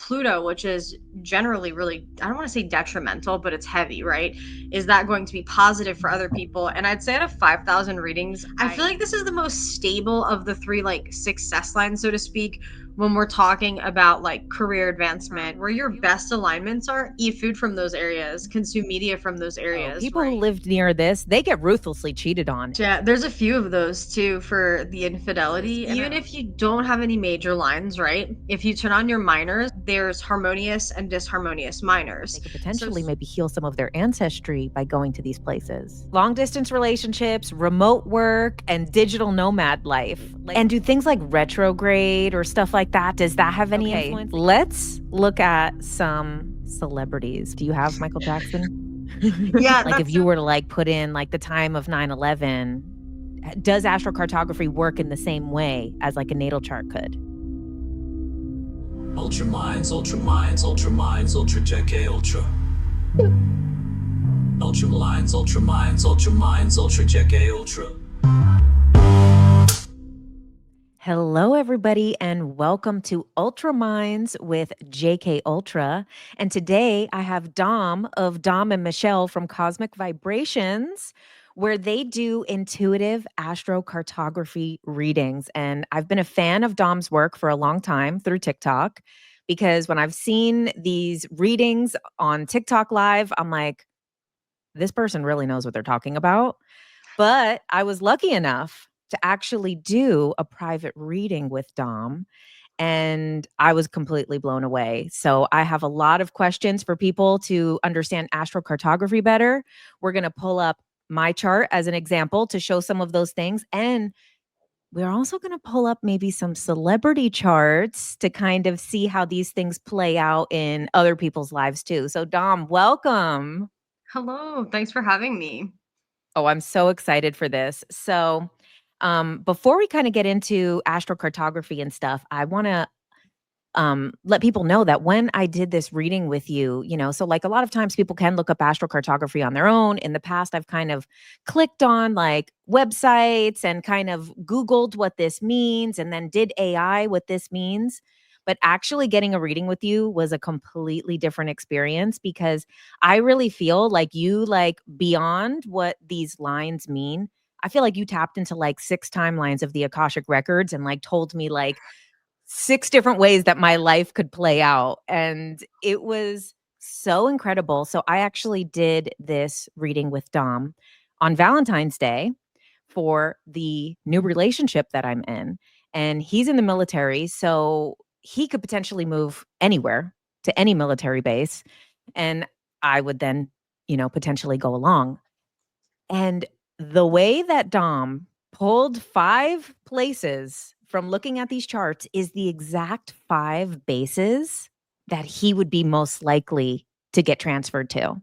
Pluto, which is generally really, I don't want to say detrimental, but it's heavy, right? Is that going to be positive for other people? And I'd say out of 5,000 readings, I feel like this is the most stable of the three like success lines, so to speak, when we're talking about like career advancement, where your best alignments are: eat food from those areas, consume media from those Oh, areas, people who right? lived near this, they get ruthlessly cheated on. Yeah, there's a few of those too for the infidelity. Even if you don't have any major lines, right? If you turn on your minors, there's harmonious and disharmonious minors. They could So potentially maybe heal some of their ancestry by going to these places. Long distance relationships, remote work, and digital nomad life. And do things like retrograde or stuff like that, does that have any influence? Let's look at some celebrities. Do you have Michael Jackson? yeah, Like if you were to like put in like the time of 9/11, does astrocartography work in the same way as like a natal chart could? Ultra minds, ultra minds, ultra minds, ultra JK, ultra. Ultra minds, ultra minds, ultra minds, ultra JK, ultra. Hello, everybody, and welcome to Ultra Minds with JK Ultra. And today I have Dom of Dom and Michelle from Cosmic Vibrations, where they do intuitive astrocartography readings. And I've been a fan of Dom's work for a long time through TikTok, because when I've seen these readings on TikTok Live, I'm like, this person really knows what they're talking about. But I was lucky enough to actually do a private reading with Dom, and I was completely blown away. So I have a lot of questions for people to understand astrocartography better. We're going to pull up my chart as an example to show some of those things. And we're also going to pull up maybe some celebrity charts to kind of see how these things play out in other people's lives too. So Dom, welcome. hello, thanks for having me. Oh, I'm so excited for this. So, before we kind of get into astrocartography and stuff, I want to let people know that when I did this reading with you, so like a lot of times people can look up astrocartography on their own. In the past, I've kind of clicked on like websites and kind of Googled what this means and then did AI what this means. But actually getting a reading with you was a completely different experience, because I really feel like you like beyond what these lines mean. I feel like you tapped into like 6 timelines of the Akashic records and like told me like 6 different ways that my life could play out, and it was so incredible. So I actually did this reading with Dom on Valentine's Day for the new relationship that I'm in, and he's in the military, so he could potentially move anywhere to any military base, and I would then, potentially go along. And the way that Dom pulled 5 places from looking at these charts is the exact 5 bases that he would be most likely to get transferred to.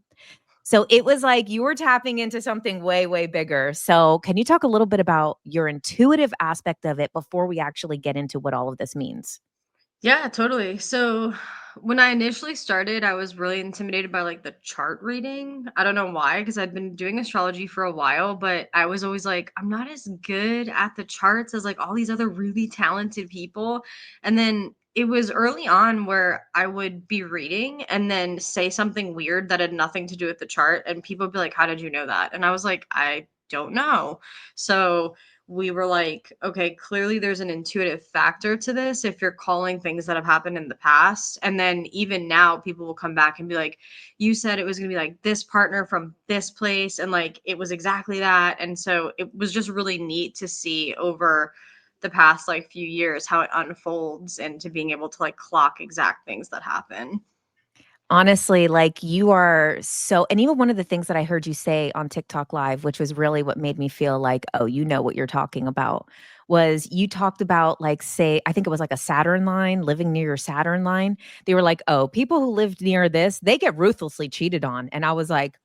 So it was like you were tapping into something way, way bigger. So can you talk a little bit about your intuitive aspect of it before we actually get into what all of this means? Yeah, totally. So when I initially started, I was really intimidated by like the chart reading. I don't know why, because I'd been doing astrology for a while, but I was always like, I'm not as good at the charts as like all these other really talented people. And then it was early on where I would be reading and then say something weird that had nothing to do with the chart. And people would be like, how did you know that? And I was like, I don't know. So we were like, okay, clearly there's an intuitive factor to this if you're calling things that have happened in the past. And then even now, people will come back and be like, you said it was going to be like this partner from this place. And like it was exactly that. And so it was just really neat to see over the past like few years how it unfolds into being able to like clock exact things that happen. Honestly, like you are so, and even one of the things that I heard you say on TikTok Live, which was really what made me feel like, oh, you know what you're talking about, was you talked about like, say, I think it was like a Saturn line, living near your Saturn line. They were like, oh, people who lived near this, they get ruthlessly cheated on. And I was like,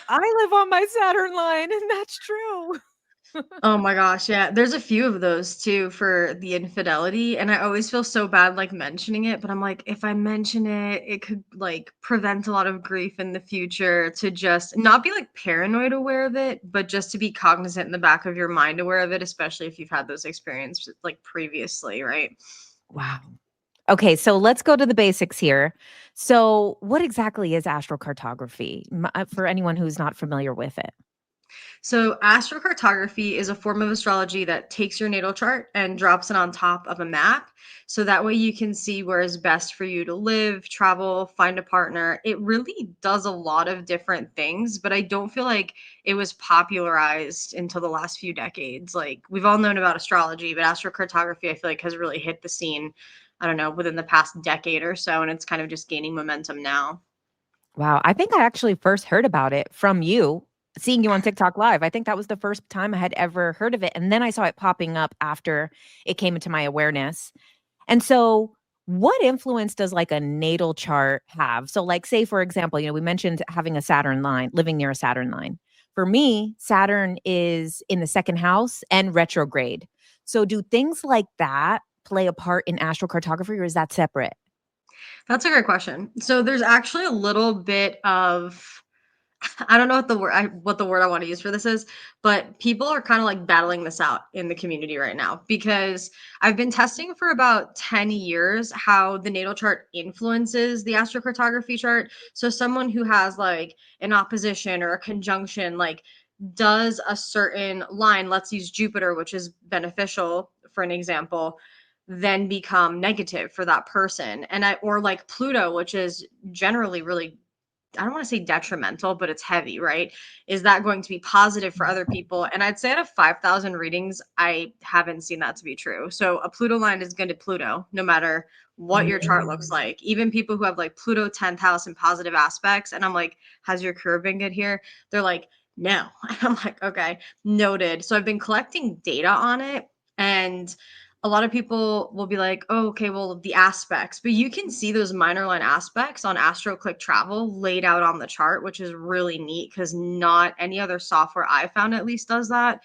I live on my Saturn line, and that's true. Oh my gosh, yeah. There's a few of those too for the infidelity, and I always feel so bad like mentioning it, but I'm like, if I mention it, it could like prevent a lot of grief in the future, to just not be like paranoid aware of it, but just to be cognizant in the back of your mind aware of it, especially if you've had those experiences like previously, right? Wow. Okay, so let's go to the basics here. So, what exactly is astrocartography for anyone who's not familiar with it? So, astrocartography is a form of astrology that takes your natal chart and drops it on top of a map. So that way you can see where is best for you to live, travel, find a partner. It really does a lot of different things, but I don't feel like it was popularized until the last few decades. Like, we've all known about astrology, but astrocartography, I feel like, has really hit the scene, I don't know, within the past decade or so. And it's kind of just gaining momentum now. Wow, I think I actually first heard about it from you, seeing you on TikTok Live. I think that was the first time I had ever heard of it, and then I saw it popping up after it came into my awareness. And so, what influence does like a natal chart have? So, like, say, for example, we mentioned having a Saturn line, living near a Saturn line. For me, Saturn is in the second house and retrograde. So, do things like that play a part in astrocartography, or is that separate? That's a great question. So there's actually a little bit of I don't know what the word I want to use for this is, but people are kind of like battling this out in the community right now because I've been testing for about 10 years how the natal chart influences the astrocartography chart. So someone who has like an opposition or a conjunction, like does a certain line, let's use Jupiter, which is beneficial for an example, then become negative for that person. And or like Pluto, which is generally really, I don't want to say detrimental, but it's heavy, right? Is that going to be positive for other people? And I'd say out of 5,000 readings, I haven't seen that to be true. So a Pluto line is going to Pluto, no matter what your chart looks like. Even people who have like Pluto 10th house and positive aspects, and I'm like, has your career been good here? They're like, no. I'm like, okay, noted. So I've been collecting data on it. And a lot of people will be like, oh, okay, well, the aspects, but you can see those minor line aspects on AstroClick Travel laid out on the chart, which is really neat because not any other software I found at least does that.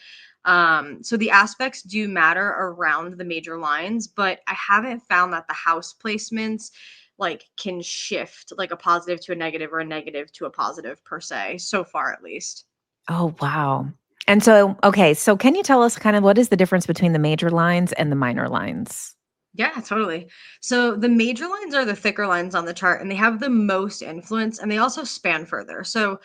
So the aspects do matter around the major lines, but I haven't found that the house placements like can shift like a positive to a negative or a negative to a positive per se, so far at least. Oh, wow. And so, okay, so can you tell us kind of what is the difference between the major lines and the minor lines? Yeah, totally. So the major lines are the thicker lines on the chart and they have the most influence and they also span further. So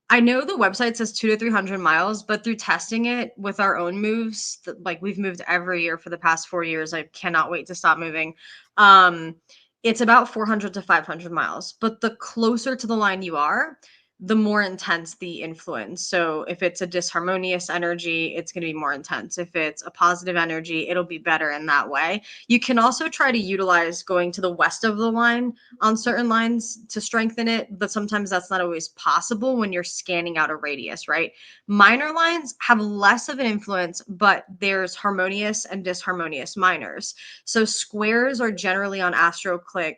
I know the website says 2 to 300 miles, but through testing it with our own moves, like we've moved every year for the past 4 years. I cannot wait to stop moving. Um, it's about 400 to 500 miles, but the closer to the line you are, the more intense the influence. So if it's a disharmonious energy, it's going to be more intense. If it's a positive energy, it'll be better in that way. You can also try to utilize going to the west of the line on certain lines to strengthen it, but sometimes that's not always possible when you're scanning out a radius, right? Minor lines have less of an influence, but there's harmonious and disharmonious minors. So squares are generally on AstroClick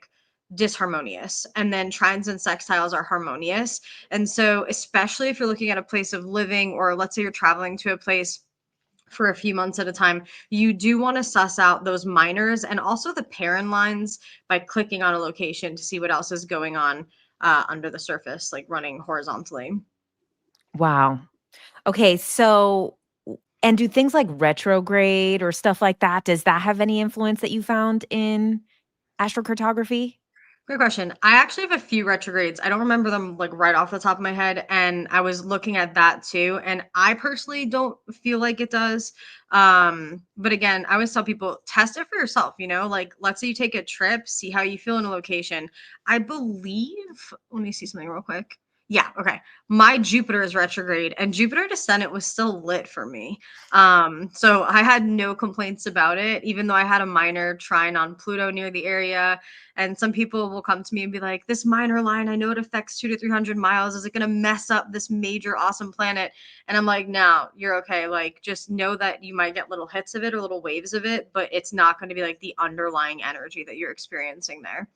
disharmonious, and then trines and sextiles are harmonious. And so, especially if you're looking at a place of living, or let's say you're traveling to a place for a few months at a time, you do want to suss out those minors and also the parent lines by clicking on a location to see what else is going on under the surface, like running horizontally. Wow. Okay, so and do things like retrograde or stuff like that, does that have any influence that you found in astrocartography? Great question. I actually have a few retrogrades. I don't remember them like right off the top of my head. And I was looking at that too. And I personally don't feel like it does. But again, I always tell people test it for yourself, like let's say you take a trip, see how you feel in a location. I believe, let me see something real quick. Yeah, okay. My Jupiter is retrograde and Jupiter descendant was still lit for me. So I had no complaints about it, even though I had a minor trine on Pluto near the area. And some people will come to me and be like, this minor line, I know it affects 2 to 300 miles. Is it going to mess up this major awesome planet? And I'm like, no, you're okay. Like, just know that you might get little hits of it or little waves of it, but it's not going to be like the underlying energy that you're experiencing there.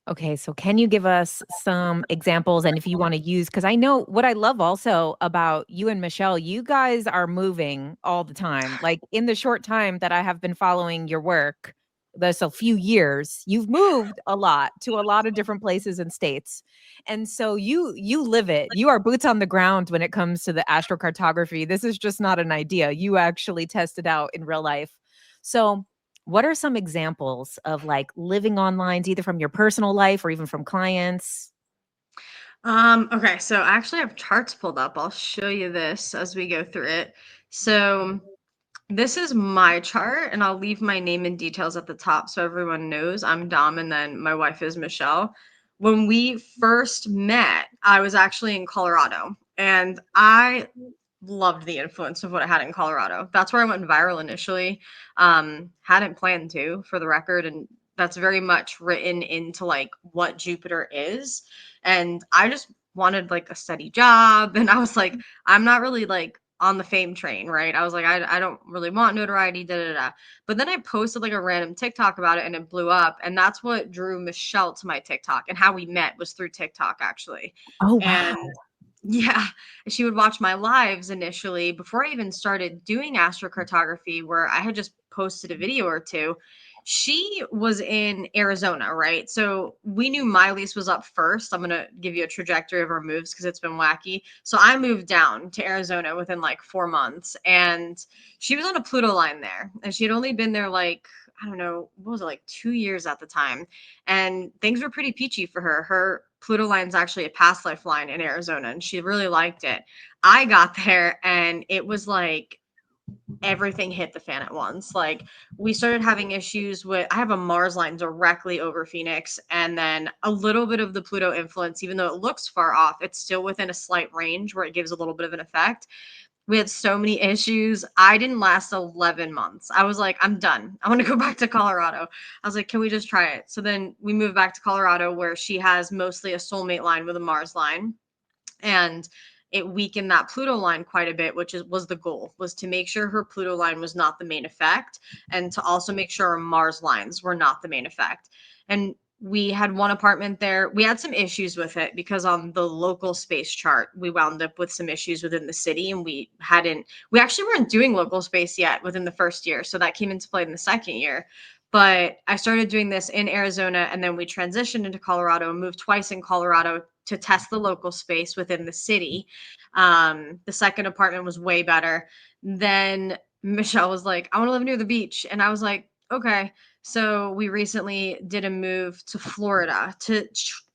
Okay, so can you give us some examples and if you want to use because I know what I love also about you and Michelle, you guys are moving all the time. Like in the short time that I have been following your work, there's a few years, you've moved a lot to a lot of different places and states. And so you live it. You are boots on the ground when it comes to the astrocartography. This is just not an idea. You actually test it out in real life. So What are some examples of like living on lines, either from your personal life or even from clients? Okay, so I actually have charts pulled up. I'll show you this as we go through it. So this is my chart, and I'll leave my name and details at the top so everyone knows I'm Dom, and then my wife is Michelle. When we first met, I was actually in Colorado, and I loved the influence of what I had in Colorado. That's where I went viral initially. Hadn't planned to, for the record, and that's very much written into like what Jupiter is. And I just wanted like a steady job, and I was like, I'm not really like on the fame train, right? I was like, I don't really want notoriety, da da da. But then I posted like a random TikTok about it and it blew up. And that's what drew Michelle to my TikTok. And how we met was through TikTok, actually. Oh, And wow. yeah, she would watch my lives initially before I even started doing astrocartography, where I had just posted a video or two. She was in Arizona, right? So we knew my lease was up first. I'm going to give you a trajectory of our moves because it's been wacky. So I moved down to Arizona within like 4 months, and she was on a Pluto line there. And she had only been there like, I don't know, what was it, like 2 years at the time. And things were pretty peachy for her. Her Pluto line's actually a past life line in Arizona, and she really liked it. I got there and it was like everything hit the fan at once. Like we started having issues with I have a Mars line directly over Phoenix, and then a little bit of the Pluto influence, even though it looks far off, it's still within a slight range where it gives a little bit of an effect. We had so many issues. I didn't last 11 months. I was like, I'm done. I want to go back to Colorado. I was like, can we just try it? So then we moved back to Colorado, where she has mostly a soulmate line with a Mars line. And it weakened that Pluto line quite a bit, which was the goal, was to make sure her Pluto line was not the main effect, and to also make sure our Mars lines were not the main effect. And we had one apartment there. We had some issues with it because on the local space chart, we wound up with some issues within the city, and we actually weren't doing local space yet within the first year. So that came into play in the second year. But I started doing this in Arizona, and then we transitioned into Colorado, moved twice in Colorado to test the local space within the city. The second apartment was way better. Then Michelle was like, I want to live near the beach. And I was like, okay. So we recently did a move to Florida to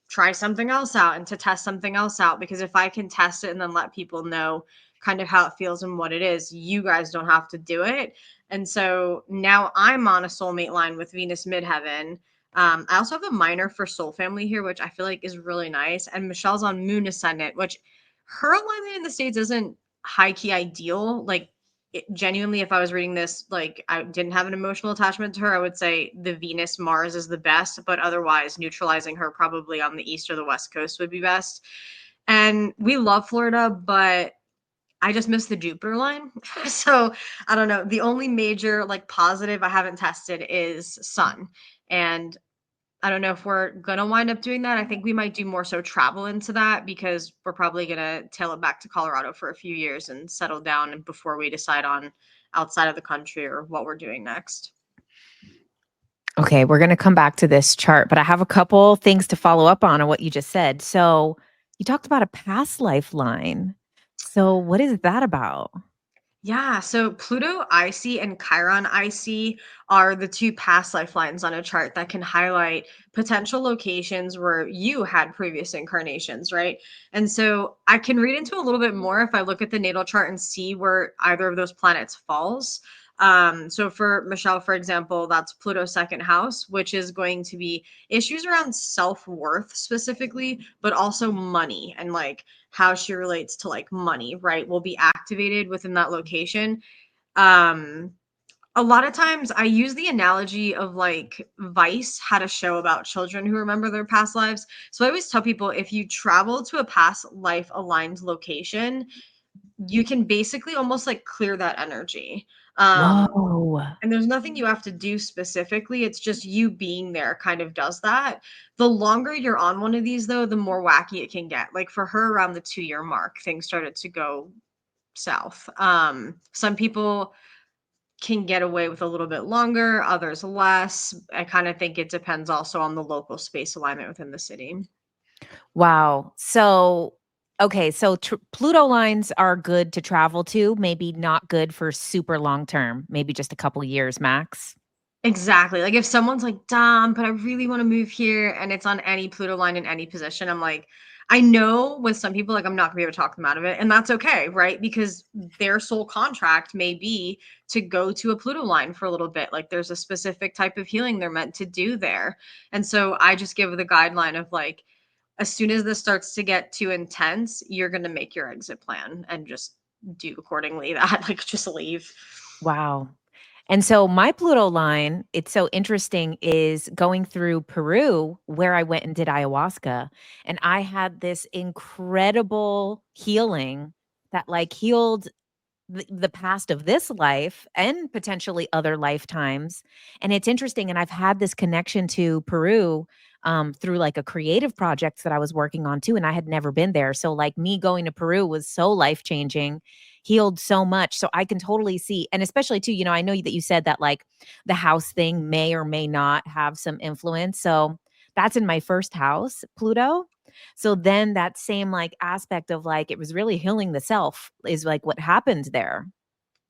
try something else out and to test something else out. Because if I can test it and then let people know kind of how it feels and what it is, you guys don't have to do it. And so now I'm on a soulmate line with Venus Midheaven. I also have a minor for Soul Family here, which I feel like is really nice. And Michelle's on Moon Ascendant, which her alignment in the States isn't high key ideal. Like, genuinely, if I was reading this, like, I didn't have an emotional attachment to her, I would say the Venus Mars is the best, but otherwise, neutralizing her probably on the East or the West Coast would be best. And we love Florida, but I just missed the Jupiter line. So I don't know. The only major like positive I haven't tested is sun. And I don't know if we're gonna wind up doing that. I think we might do more so travel into that because we're probably gonna tail it back to Colorado for a few years and settle down before we decide on outside of the country or what we're doing next. Okay, we're going to come back to this chart, but I have a couple things to follow up on what you just said. So, you talked about a past lifeline. So, what is that about? Yeah, so Pluto IC and Chiron IC are the two past lifelines on a chart that can highlight potential locations where you had previous incarnations, right? And so I can read into a little bit more if I look at the natal chart and see where either of those planets falls. So for Michelle, for example, that's Pluto's second house, which is going to be issues around self-worth specifically, but also money and like how she relates to like money, right, will be activated within that location. Um, a lot of times I use the analogy of like Vice had a show about children who remember their past lives. So I always tell people if you travel to a past life aligned location, you can basically almost like clear that energy. Whoa. And there's nothing you have to do specifically. It's just you being there kind of does that. The longer you're on one of these, though, the more wacky it can get. Like for her, around the 2 year mark, things started to go south. Some people can get away with a little bit longer, others less. I kind of think it depends also on the local space alignment within the city. Wow. So, okay, so Pluto lines are good to travel to, maybe not good for super long term, maybe just a couple years max. Exactly. Like if someone's like, "Dom, but I really want to move here," and it's on any Pluto line in any position, I'm like, I know with some people, like I'm not gonna be able to talk them out of it, and that's okay, right? Because their soul contract may be to go to a Pluto line for a little bit. Like there's a specific type of healing they're meant to do there. And so I just give the guideline of like, as soon as this starts to get too intense, you're gonna make your exit plan and just do accordingly that, like just leave. Wow. And so my Pluto line, it's so interesting, is going through Peru where I went and did ayahuasca. And I had this incredible healing that like healed the past of this life and potentially other lifetimes. And it's interesting. And I've had this connection to Peru through like a creative project that I was working on too. And I had never been there. So, like, me going to Peru was so life changing, healed so much. So, I can totally see. And especially too, I know that you said that like the house thing may or may not have some influence. So, that's in my first house, Pluto. So then that same like aspect of like it was really healing the self is like what happened there.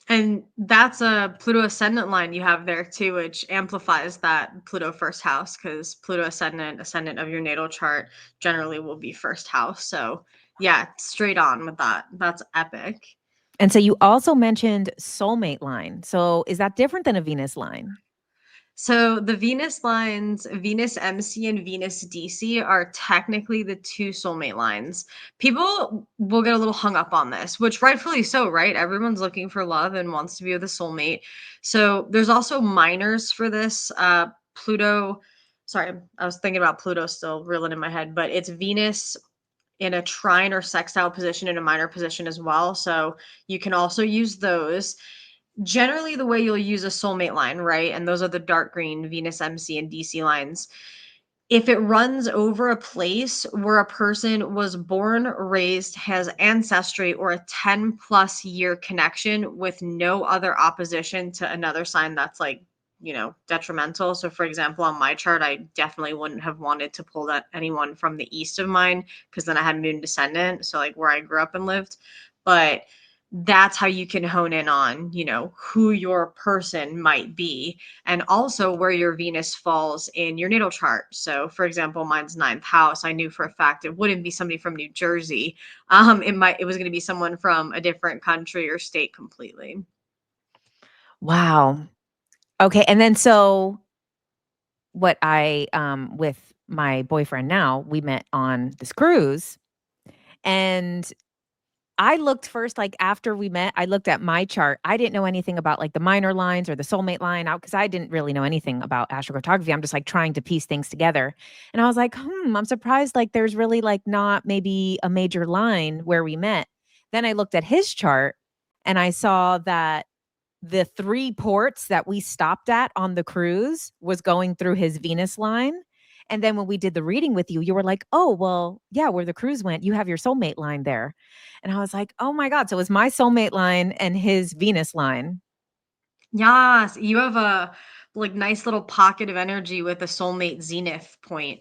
And that's a Pluto ascendant line you have there too, which amplifies that Pluto first house because Pluto ascendant of your natal chart generally will be first house. So yeah, straight on with that. That's epic. And so you also mentioned soulmate line. So is that different than a Venus line? So the Venus lines, Venus MC and Venus DC, are technically the two soulmate lines. People will get a little hung up on this, which rightfully so, right? Everyone's looking for love and wants to be with a soulmate. So there's also minors for this. Pluto, sorry, I was thinking about Pluto still reeling in my head, but it's Venus in a trine or sextile position in a minor position as well. So you can also use those. Generally, the way you'll use a soulmate line, right? And those are the dark green Venus MC and DC lines. If it runs over a place where a person was born, raised, has ancestry, or a 10 plus year connection with no other opposition to another sign that's like, detrimental. So, for example, on my chart, I definitely wouldn't have wanted to pull that anyone from the east of mine because then I had moon descendant. So, like where I grew up and lived. But that's how you can hone in on, who your person might be and also where your Venus falls in your natal chart. So, for example, mine's ninth house. I knew for a fact it wouldn't be somebody from New Jersey. It was going to be someone from a different country or state completely. Wow. Okay. And then so what I with my boyfriend now, we met on this cruise and I looked first, like, after we met, I looked at my chart. I didn't know anything about, like, the minor lines or the soulmate line out because I didn't really know anything about astrocartography. I'm just, like, trying to piece things together. And I was like, I'm surprised, like, there's really, like, not maybe a major line where we met." Then I looked at his chart, and I saw that the 3 ports that we stopped at on the cruise was going through his Venus line. And then when we did the reading with you, you were like, "Oh, well, yeah, where the cruise went, you have your soulmate line there." And I was like, "Oh my god." So it was my soulmate line and his Venus line. Yes, you have a like nice little pocket of energy with a soulmate zenith point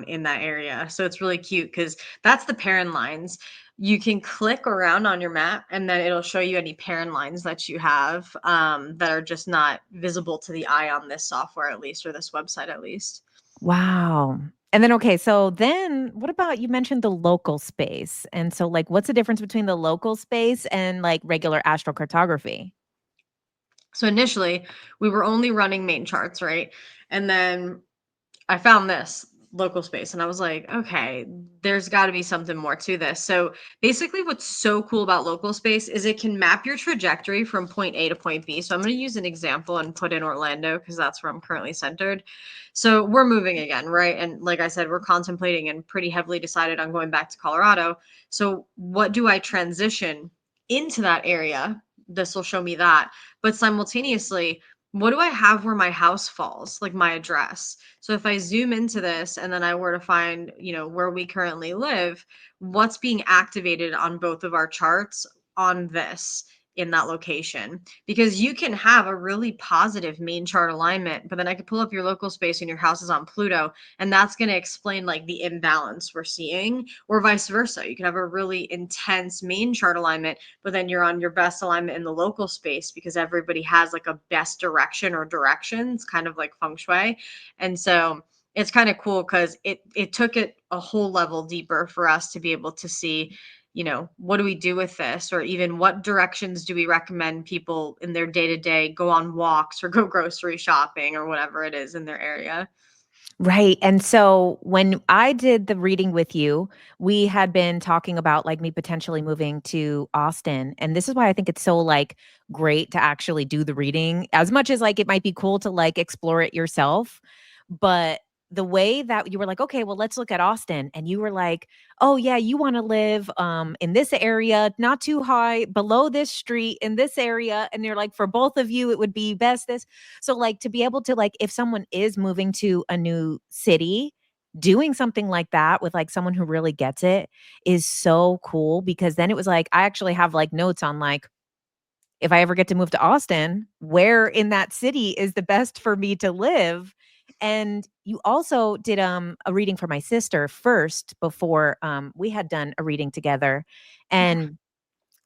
in that area. So it's really cute because that's the parent lines. You can click around on your map and then it'll show you any parent lines that you have that are just not visible to the eye on this software at least or this website at least. Wow. And then okay, so then what about you mentioned the local space. And so like what's the difference between the local space and like regular astrocartography? So initially we were only running main charts, right? And then I found this local space and I was like, okay, there's got to be something more to this. So basically, what's so cool about local space is it can map your trajectory from point A to point B. So I'm going to use an example and put in Orlando because that's where I'm currently centered. So we're moving again, right? And like I said, we're contemplating and pretty heavily decided on going back to Colorado. So what do I transition into that area? This will show me that. But simultaneously, what do I have where my house falls, like my address? So if I zoom into this and then I were to find, where we currently live, what's being activated on both of our charts on this? in that location, because you can have a really positive main chart alignment, but then I could pull up your local space and your house is on Pluto, and that's going to explain like the imbalance we're seeing, or vice versa. You can have a really intense main chart alignment, but then you're on your best alignment in the local space, because everybody has like a best direction or directions, kind of like feng shui. And so it's kind of cool because it took it a whole level deeper for us to be able to see, what do we do with this? Or even what directions do we recommend people in their day to day go on walks or go grocery shopping or whatever it is in their area? Right. And so when I did the reading with you, we had been talking about like me potentially moving to Austin. And this is why I think it's so like great to actually do the reading as much as like it might be cool to like explore it yourself. But the way that you were like, okay, well, let's look at Austin. And you were like, oh yeah, you want to live in this area, not too high, below this street in this area. And you're like, for both of you, it would be best this. So, like, to be able to, like, if someone is moving to a new city, doing something like that with, like, someone who really gets it is so cool because then it was like, I actually have, like, notes on, like, if I ever get to move to Austin, where in that city is the best for me to live? And you also did, a reading for my sister first before, we had done a reading together, Yeah. and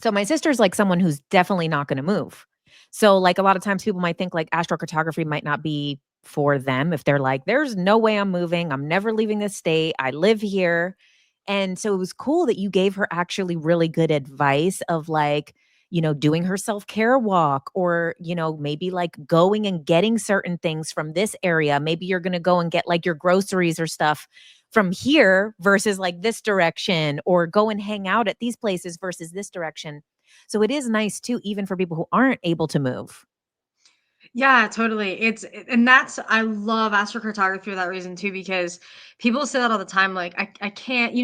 so my sister's like someone who's definitely not gonna move. So, like, a lot of times people might think, like, astrocartography might not be for them if they're like, "There's no way I'm moving. I'm never leaving this state. I live here." And so it was cool that you gave her actually really good advice of, like, doing her self-care walk or, maybe, like, going and getting certain things from this area. Maybe you're gonna go and get, like, your groceries or stuff from here versus like this direction or go and hang out at these places versus this direction. So it is nice too, even for people who aren't able to move. Yeah, totally. And that's, I love astrocartography for that reason too, because people say that all the time. Like, I can't,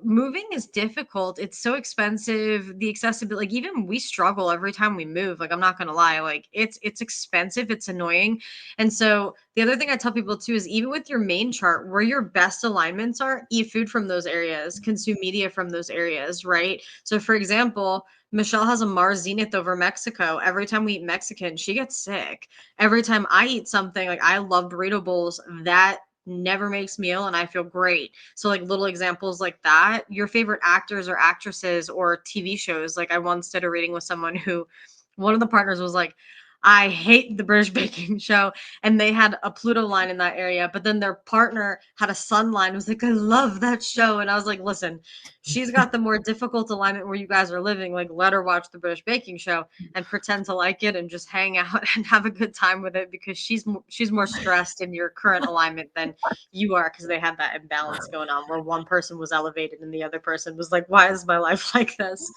moving is difficult. It's so expensive. The accessibility, like even we struggle every time we move. Like, I'm not gonna lie, like it's expensive, it's annoying. And so the other thing I tell people too is even with your main chart, where your best alignments are, eat food from those areas, consume media from those areas, right? So for example, Michelle has a Mars zenith over Mexico. Every time we eat Mexican, she gets sick. Every time I eat something, like I love burrito bowls, that never makes me ill and I feel great. So like little examples like that, your favorite actors or actresses or TV shows. Like I once did a reading with someone who one of the partners was like, I hate the British Baking Show. And they had a Pluto line in that area. But then their partner had a sun line. It was like, I love that show. And I was like, listen, she's got the more difficult alignment where you guys are living. Like, let her watch the British Baking Show and pretend to like it and just hang out and have a good time with it, because she's more stressed in your current alignment than you are, because they had that imbalance going on where one person was elevated and the other person was like, why is my life like this?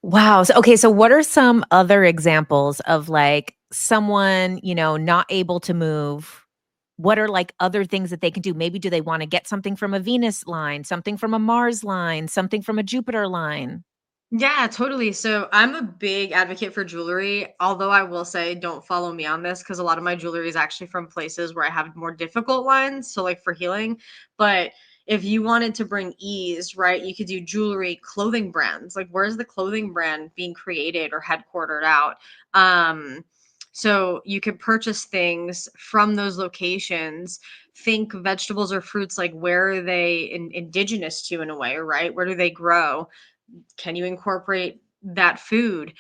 Wow. So, okay. So, what are some other examples of like someone, not able to move? What are like other things that they can do? Maybe do they want to get something from a Venus line, something from a Mars line, something from a Jupiter line? Yeah, totally. So I'm a big advocate for jewelry, although I will say don't follow me on this because a lot of my jewelry is actually from places where I have more difficult lines. So, like for healing. But if you wanted to bring ease, right, you could do jewelry, clothing brands. Like, where's the clothing brand being created or headquartered out? So you could purchase things from those locations. Think vegetables or fruits, like where are they indigenous to in a way, right? Where do they grow? Can you incorporate that food?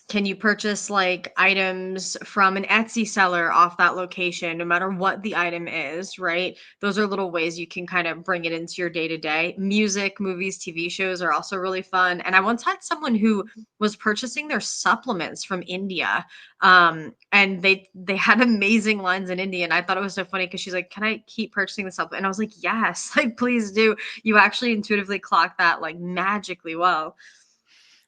Can you purchase like items from an Etsy seller off that location, no matter what the item is, right? Those are little ways you can kind of bring it into your day to day. Music, movies, TV shows are also really fun. And I once had someone who was purchasing their supplements from India. And they had amazing lines in India. And I thought it was so funny because she's like, can I keep purchasing the supplement? And I was like, yes, like please do. You actually intuitively clock that like magically well.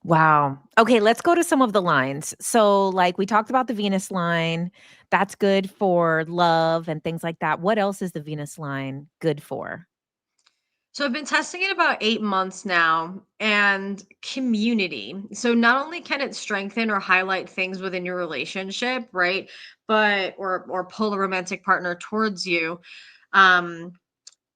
Wow. Okay, let's go to some of the lines. So, like we talked about the Venus line, that's good for love and things like that. What else is the Venus line good for? So I've been testing it about 8 months now, and community. So not only can it strengthen or highlight things within your relationship, right? But or pull a romantic partner towards you. Um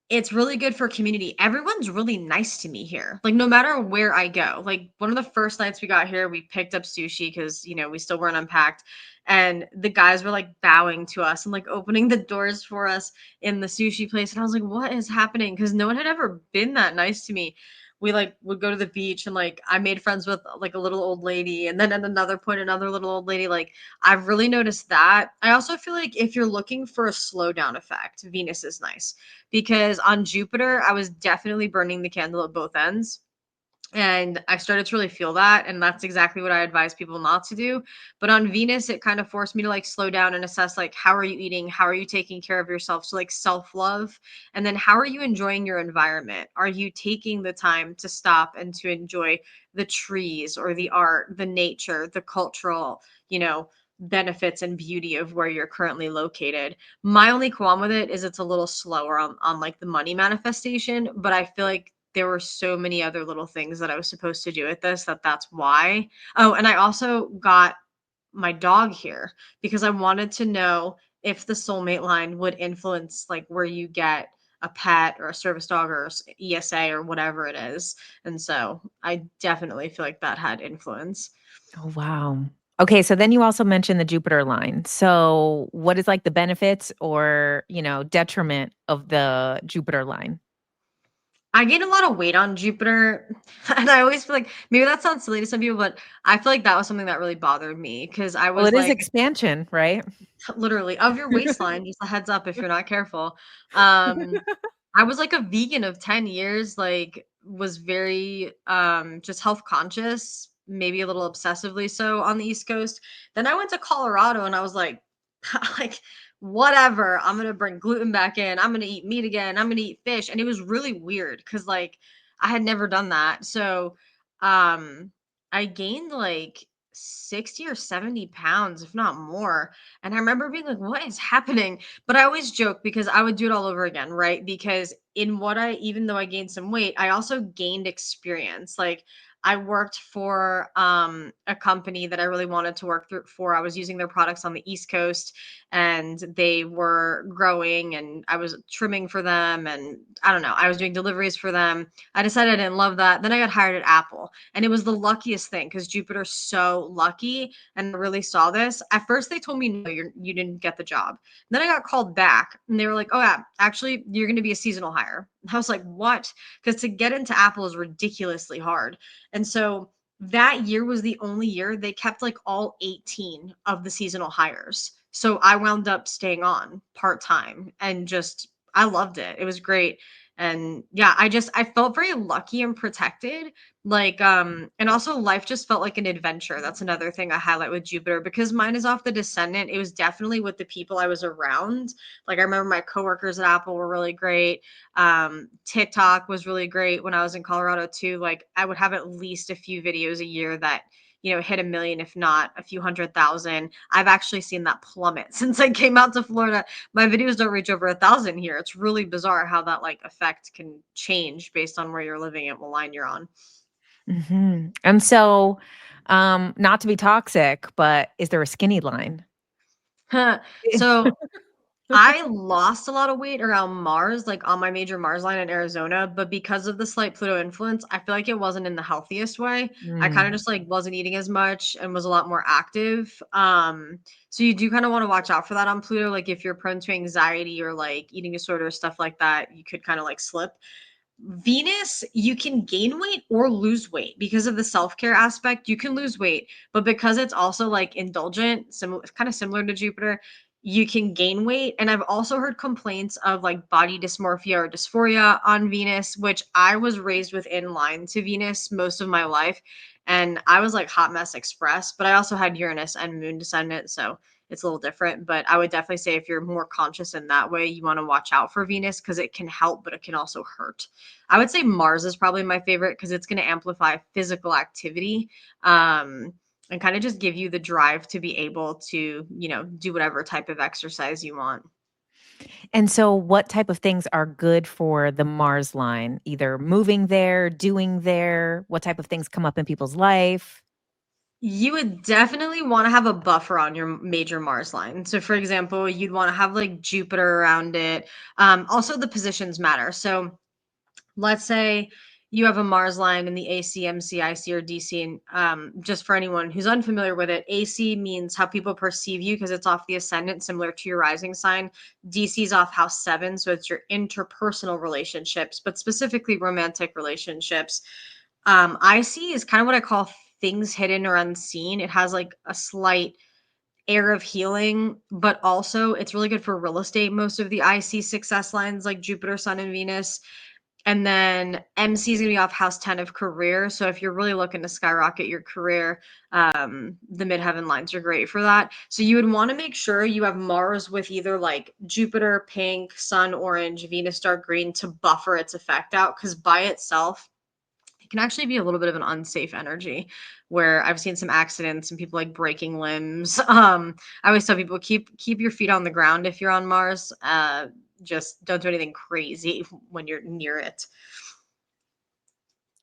It's really good for community. Everyone's really nice to me here. Like, no matter where I go. Like, one of the first nights we got here, we picked up sushi because, we still weren't unpacked. And the guys were like bowing to us and like opening the doors for us in the sushi place. And I was like, what is happening? Because no one had ever been that nice to me. We like would go to the beach and like I made friends with like a little old lady. And then at another point, another little old lady. Like, I've really noticed that. I also feel like if you're looking for a slowdown effect, Venus is nice because on Jupiter, I was definitely burning the candle at both ends. And I started to really feel that. And that's exactly what I advise people not to do. But on Venus, it kind of forced me to like slow down and assess like, how are you eating? How are you taking care of yourself? So, like, self love. And then, how are you enjoying your environment? Are you taking the time to stop and to enjoy the trees or the art, the nature, the cultural, benefits and beauty of where you're currently located? My only qualm with it is it's a little slower on like the money manifestation, but I feel like there were so many other little things that I was supposed to do with this that's why. Oh, and I also got my dog here because I wanted to know if the soulmate line would influence like where you get a pet or a service dog or ESA or whatever it is. And so I definitely feel like that had influence. Oh, wow. Okay, so then you also mentioned the Jupiter line. So, what is like the benefits or, detriment of the Jupiter line? I gained a lot of weight on Jupiter, and I always feel like maybe that sounds silly to some people, but I feel like that was something that really bothered me because I Well, was it is like, expansion, right? literally of your waistline, just a heads up if you're not careful. Um, I was like a vegan of 10 years, like was very just health conscious, maybe a little obsessively so on the East Coast. Then I went to Colorado and I was like like whatever, I'm going to bring gluten back in. I'm going to eat meat again. I'm going to eat fish. And it was really weird cuz like I had never done that. So um I gained like 60 or 70 pounds, if not more. And I remember being like, what is happening? But I always joke because I would do it all over again, right? Because in what even though I gained some weight, I also gained experience. Like, I worked for a company that I really wanted to work for. I was using their products on the East Coast and they were growing and I was trimming for them. And I don't know, I was doing deliveries for them. I decided I didn't love that. Then I got hired at Apple and it was the luckiest thing because Jupiter's so lucky and I really saw this. At first, they told me, no, you didn't get the job. Then I got called back and they were like, oh, yeah, actually, you're going to be a seasonal hire. And I was like, what? Because to get into Apple is ridiculously hard. And so that year was the only year they kept like all 18 of the seasonal hires. So I wound up staying on part time and just, I loved it. It was great. And yeah, I felt very lucky and protected, like and also life just felt like an adventure. That's another thing I highlight with Jupiter because mine is off the descendant. It was definitely with the people I was around. Like, I remember my coworkers at Apple were really great. TikTok was really great when I was in Colorado too. Like, I would have at least a few videos a year that hit a million, if not a few 100,000. I've actually seen that plummet since I came out to Florida. My videos don't reach over 1,000 here. It's really bizarre how that like effect can change based on where you're living and what line you're on. And so, not to be toxic, but is there a skinny line? So I lost a lot of weight around Mars, like on my major Mars line in Arizona, but because of the slight Pluto influence, I feel like it wasn't in the healthiest way. I kind of Mm. just like wasn't eating as much and was a lot more active. So you do kind of want to watch out for that on Pluto. Like, if you're prone to anxiety or like eating disorder, stuff like that, you could kind of like slip. Venus, you can gain weight or lose weight because of the self-care aspect. You can lose weight, but because it's also like indulgent, kind of similar to Jupiter, you can gain weight. And I've also heard complaints of like body dysmorphia or dysphoria on Venus, which I was raised with in line to Venus most of my life. And I was like hot mess express, but I also had Uranus and moon descendant. So it's a little different, but I would definitely say if you're more conscious in that way, you want to watch out for Venus because it can help, but it can also hurt. I would say Mars is probably my favorite because it's going to amplify physical activity, and kind of just give you the drive to be able to, do whatever type of exercise you want. And so, what type of things are good for the Mars line? Either moving there, doing there? What type of things come up in people's life? You would definitely wanna have a buffer on your major Mars line. So, for example, you'd wanna have, like, Jupiter around it. Also, the positions matter. So, let's say you have a Mars line in the AC, MC, IC, or DC. And just for anyone who's unfamiliar with it, AC means how people perceive you because it's off the ascendant, similar to your rising sign. DC is off house 7, so it's your interpersonal relationships, but specifically romantic relationships. IC is kind of what I call things hidden or unseen. It has like a slight air of healing, but also it's really good for real estate. Most of the IC success lines, like Jupiter, Sun, and Venus. And then MC is gonna be off house 10 of career. So if you're really looking to skyrocket your career, the midheaven lines are great for that. So you would want to make sure you have Mars with either like Jupiter pink, Sun orange, Venus dark green to buffer its effect out. Because by itself, it can actually be a little bit of an unsafe energy where I've seen some accidents and people like breaking limbs. I always tell people keep your feet on the ground if you're on Mars. Just don't do anything crazy when you're near it.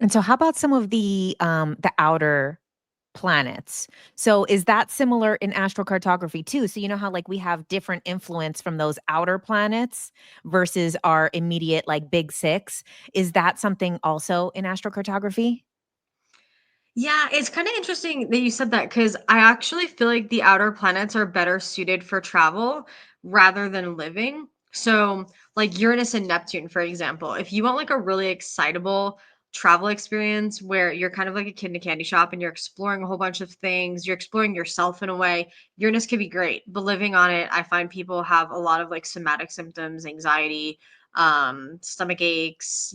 And so how about some of the outer planets? So is that similar in astrocartography too? So you know how like we have different influence from those outer planets versus our immediate like big 6? Is that something also in astrocartography? Yeah, it's kind of interesting that you said that because I actually feel like the outer planets are better suited for travel rather than living. So, like Uranus and Neptune, for example, if you want like a really excitable travel experience where you're kind of like a kid in a candy shop and you're exploring a whole bunch of things, you're exploring yourself in a way, Uranus could be great. But living on it, I find people have a lot of like somatic symptoms, anxiety, stomach aches,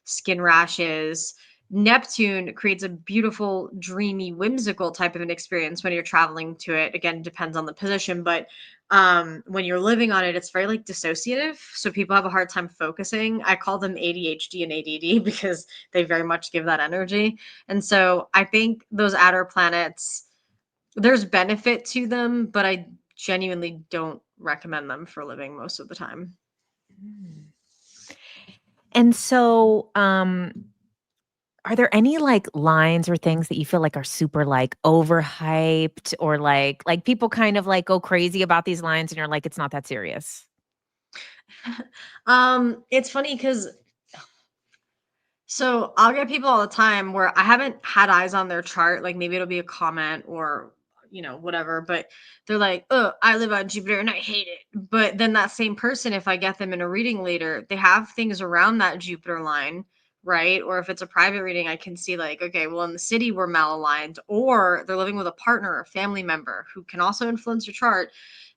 skin rashes. Neptune creates a beautiful, dreamy, whimsical type of an experience when you're traveling to it. Again, depends on the position, but when you're living on it, it's very like dissociative. So people have a hard time focusing. I call them ADHD and ADD because they very much give that energy. And so I think those outer planets, there's benefit to them, but I genuinely don't recommend them for living most of the time. Mm. And so are there any like lines or things that you feel like are super like overhyped or like people kind of like go crazy about these lines and you're like it's not that serious? It's funny because so I'll get people all the time where I haven't had eyes on their chart, like maybe it'll be a comment or whatever, but they're like, "Oh, I live on Jupiter and I hate it." But then that same person, if I get them in a reading later, they have things around that Jupiter line, right? Or if it's a private reading, I can see like, okay, well in the city we're malaligned, or they're living with a partner or family member who can also influence your chart.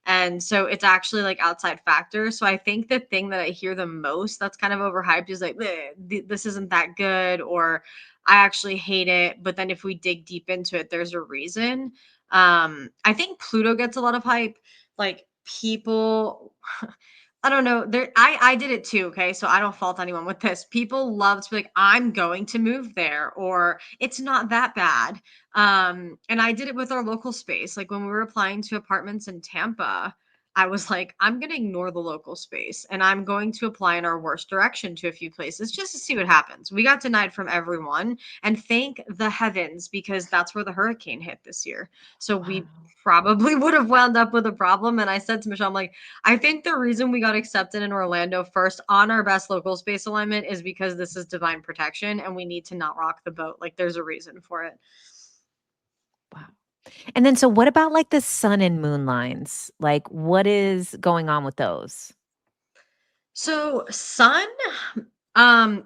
And so it's actually like outside factors. So I think the thing that I hear the most that's kind of overhyped is like, "Bleh, this isn't that good," or I actually hate it. But then if we dig deep into it, there's a reason. I think Pluto gets a lot of hype. Like people, I don't know. I did it too. Okay, so I don't fault anyone with this. People love to be like, I'm going to move there, or it's not that bad. And I did it with our local space. Like when we were applying to apartments in Tampa, I was like, I'm going to ignore the local space and I'm going to apply in our worst direction to a few places just to see what happens. We got denied from everyone, and thank the heavens because that's where the hurricane hit this year. So Wow. we probably would have wound up with a problem. And I said to Michelle, I'm like, I think the reason we got accepted in Orlando first on our best local space alignment is because this is divine protection and we need to not rock the boat. Like there's a reason for it. Wow. And then so what about like the sun and moon lines? Like what is going on with those? So sun,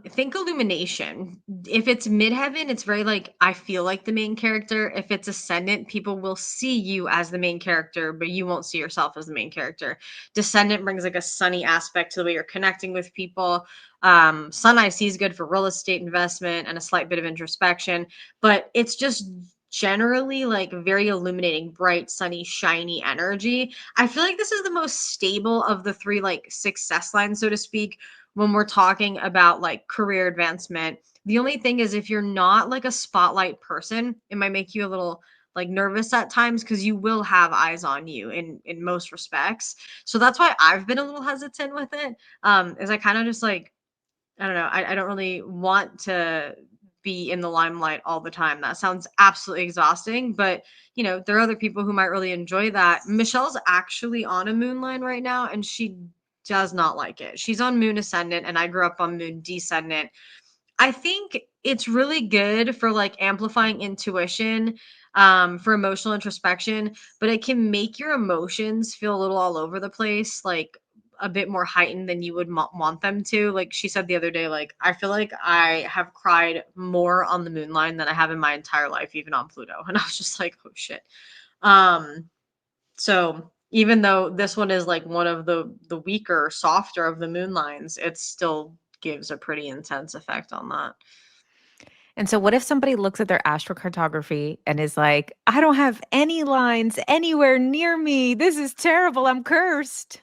think illumination. If it's midheaven, it's very like I feel like the main character. If it's ascendant, people will see you as the main character, but you won't see yourself as the main character. Descendant brings like a sunny aspect to the way you're connecting with people. Sun IC is good for real estate investment and a slight bit of introspection, but it's just generally like very illuminating, bright, sunny, shiny energy. I feel like this is the most stable of the three like success lines, so to speak, when we're talking about like career advancement. The only thing is if you're not like a spotlight person, it might make you a little like nervous at times because you will have eyes on you in most respects. So that's why I've been a little hesitant with it. Is I kind of just like I don't know. I don't really want to be in the limelight all the time. That sounds absolutely exhausting, but there are other people who might really enjoy that. Michelle's actually on a moon line right now, and she does not like it. She's on moon ascendant, and I grew up on moon descendant. I think it's really good for like amplifying intuition, for emotional introspection, but it can make your emotions feel a little all over the place, like a bit more heightened than you would want them to. Like she said the other day, like, I feel like I have cried more on the moon line than I have in my entire life, even on Pluto. And I was just like, oh shit. Um, so even though this one is like one of the weaker, softer of the moon lines, it still gives a pretty intense effect on that. And so what if somebody looks at their astrocartography and is like, I don't have any lines anywhere near me. This is terrible. I'm cursed.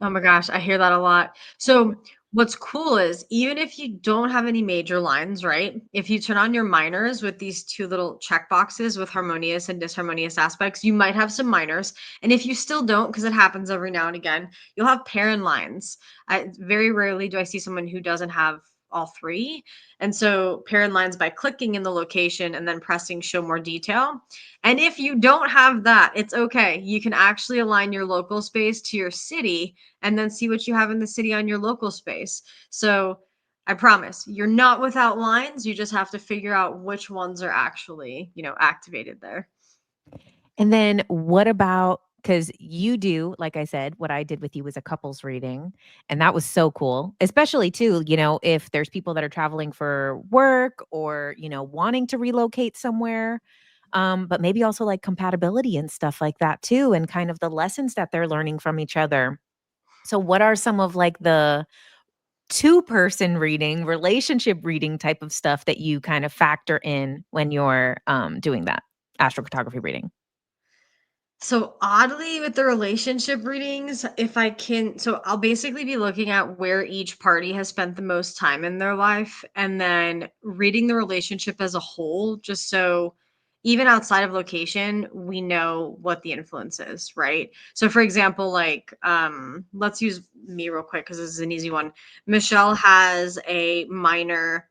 Oh my gosh, I hear that a lot. So what's cool is even if you don't have any major lines, right? If you turn on your minors with these two little check boxes with harmonious and disharmonious aspects, you might have some minors. And if you still don't, because it happens every now and again, you'll have parent lines. Very rarely do I see someone who doesn't have all three. And so parent lines by clicking in the location and then pressing show more detail. And if you don't have that, it's okay. You can actually align your local space to your city and then see what you have in the city on your local space. So I promise you're not without lines. You just have to figure out which ones are actually, activated there. And then what about, because you do, like I said, what I did with you was a couples reading. And that was so cool, especially too, if there's people that are traveling for work or, wanting to relocate somewhere. But maybe also like compatibility and stuff like that too, and kind of the lessons that they're learning from each other. So, what are some of like the two-person reading, relationship reading type of stuff that you kind of factor in when you're doing that astrocartography reading? So oddly with the relationship readings, if I can, so I'll basically be looking at where each party has spent the most time in their life and then reading the relationship as a whole, just so even outside of location, we know what the influence is, right? So for example, like let's use me real quick because this is an easy one. Michelle has a minor